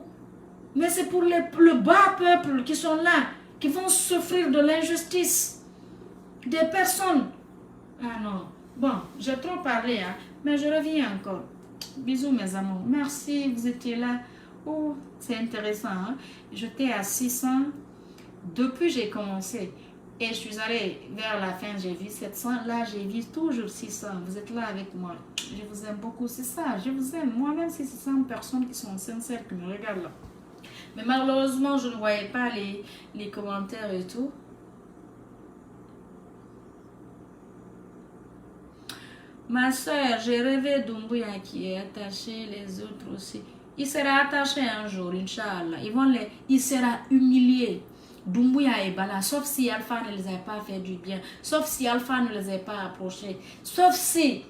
Mais c'est pour le bas peuple qui sont là, qui vont souffrir de l'injustice. Des personnes. Ah non. Bon, j'ai trop parlé, hein, mais je reviens encore. Bisous mes amours. Merci, vous étiez là. Oh, c'est intéressant. Hein? J'étais à 600 depuis j'ai commencé. Et je suis allée vers la fin, j'ai vu 700. Là, j'ai vu toujours 600. Vous êtes là avec moi. Je vous aime beaucoup. C'est ça, je vous aime. Moi-même, c'est 600 personnes qui sont sincères, qui me regardent là. Mais malheureusement, je ne voyais pas les commentaires et tout. Ma soeur, j'ai rêvé Doumbouya qui est attaché, les autres aussi. Il sera attaché un jour, Inch'Allah. Il sera humilié. Doumbouya et Bala, sauf si Alpha ne les a pas fait du bien, sauf si Alpha ne les a pas approchés, sauf si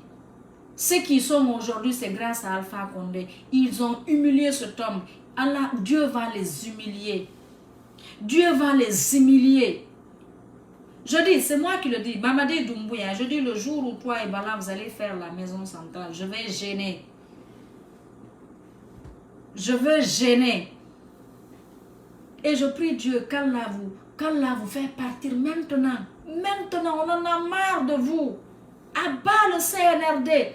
ceux qui sont aujourd'hui, c'est grâce à Alpha Condé. Ils ont humilié cet homme. Allah, Dieu va les humilier. Dieu va les humilier. Je dis, c'est moi qui le dis, Mamadi Doumbouya, je dis le jour où toi et Bala, vous allez faire la maison centrale, je vais gêner. Je veux gêner. Et je prie Dieu qu'Allah vous fait partir maintenant. Maintenant, on en a marre de vous. Abat le CNRD.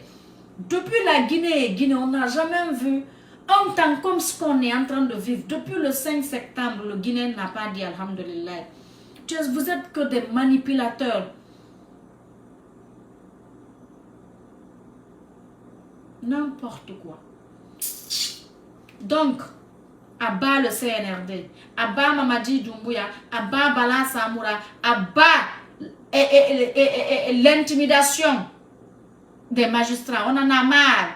Depuis la Guinée, on n'a jamais vu un temps comme ce qu'on est en train de vivre. Depuis le 5 septembre, le Guinéen n'a pas dit Alhamdulillah. Vous êtes que des manipulateurs. N'importe quoi. Donc, abat le CNRD, abat Mamadi Doumbouya, abat Bala Samoura, abat l'intimidation des magistrats. On en a marre.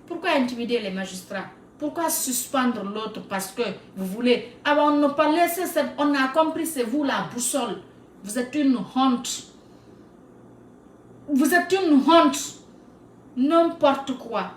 Pourquoi intimider les magistrats? Pourquoi suspendre l'autre parce que vous voulez? Alors on n'a pas laissé, on a compris, c'est vous la boussole. Vous êtes une honte. Vous êtes une honte. N'importe quoi.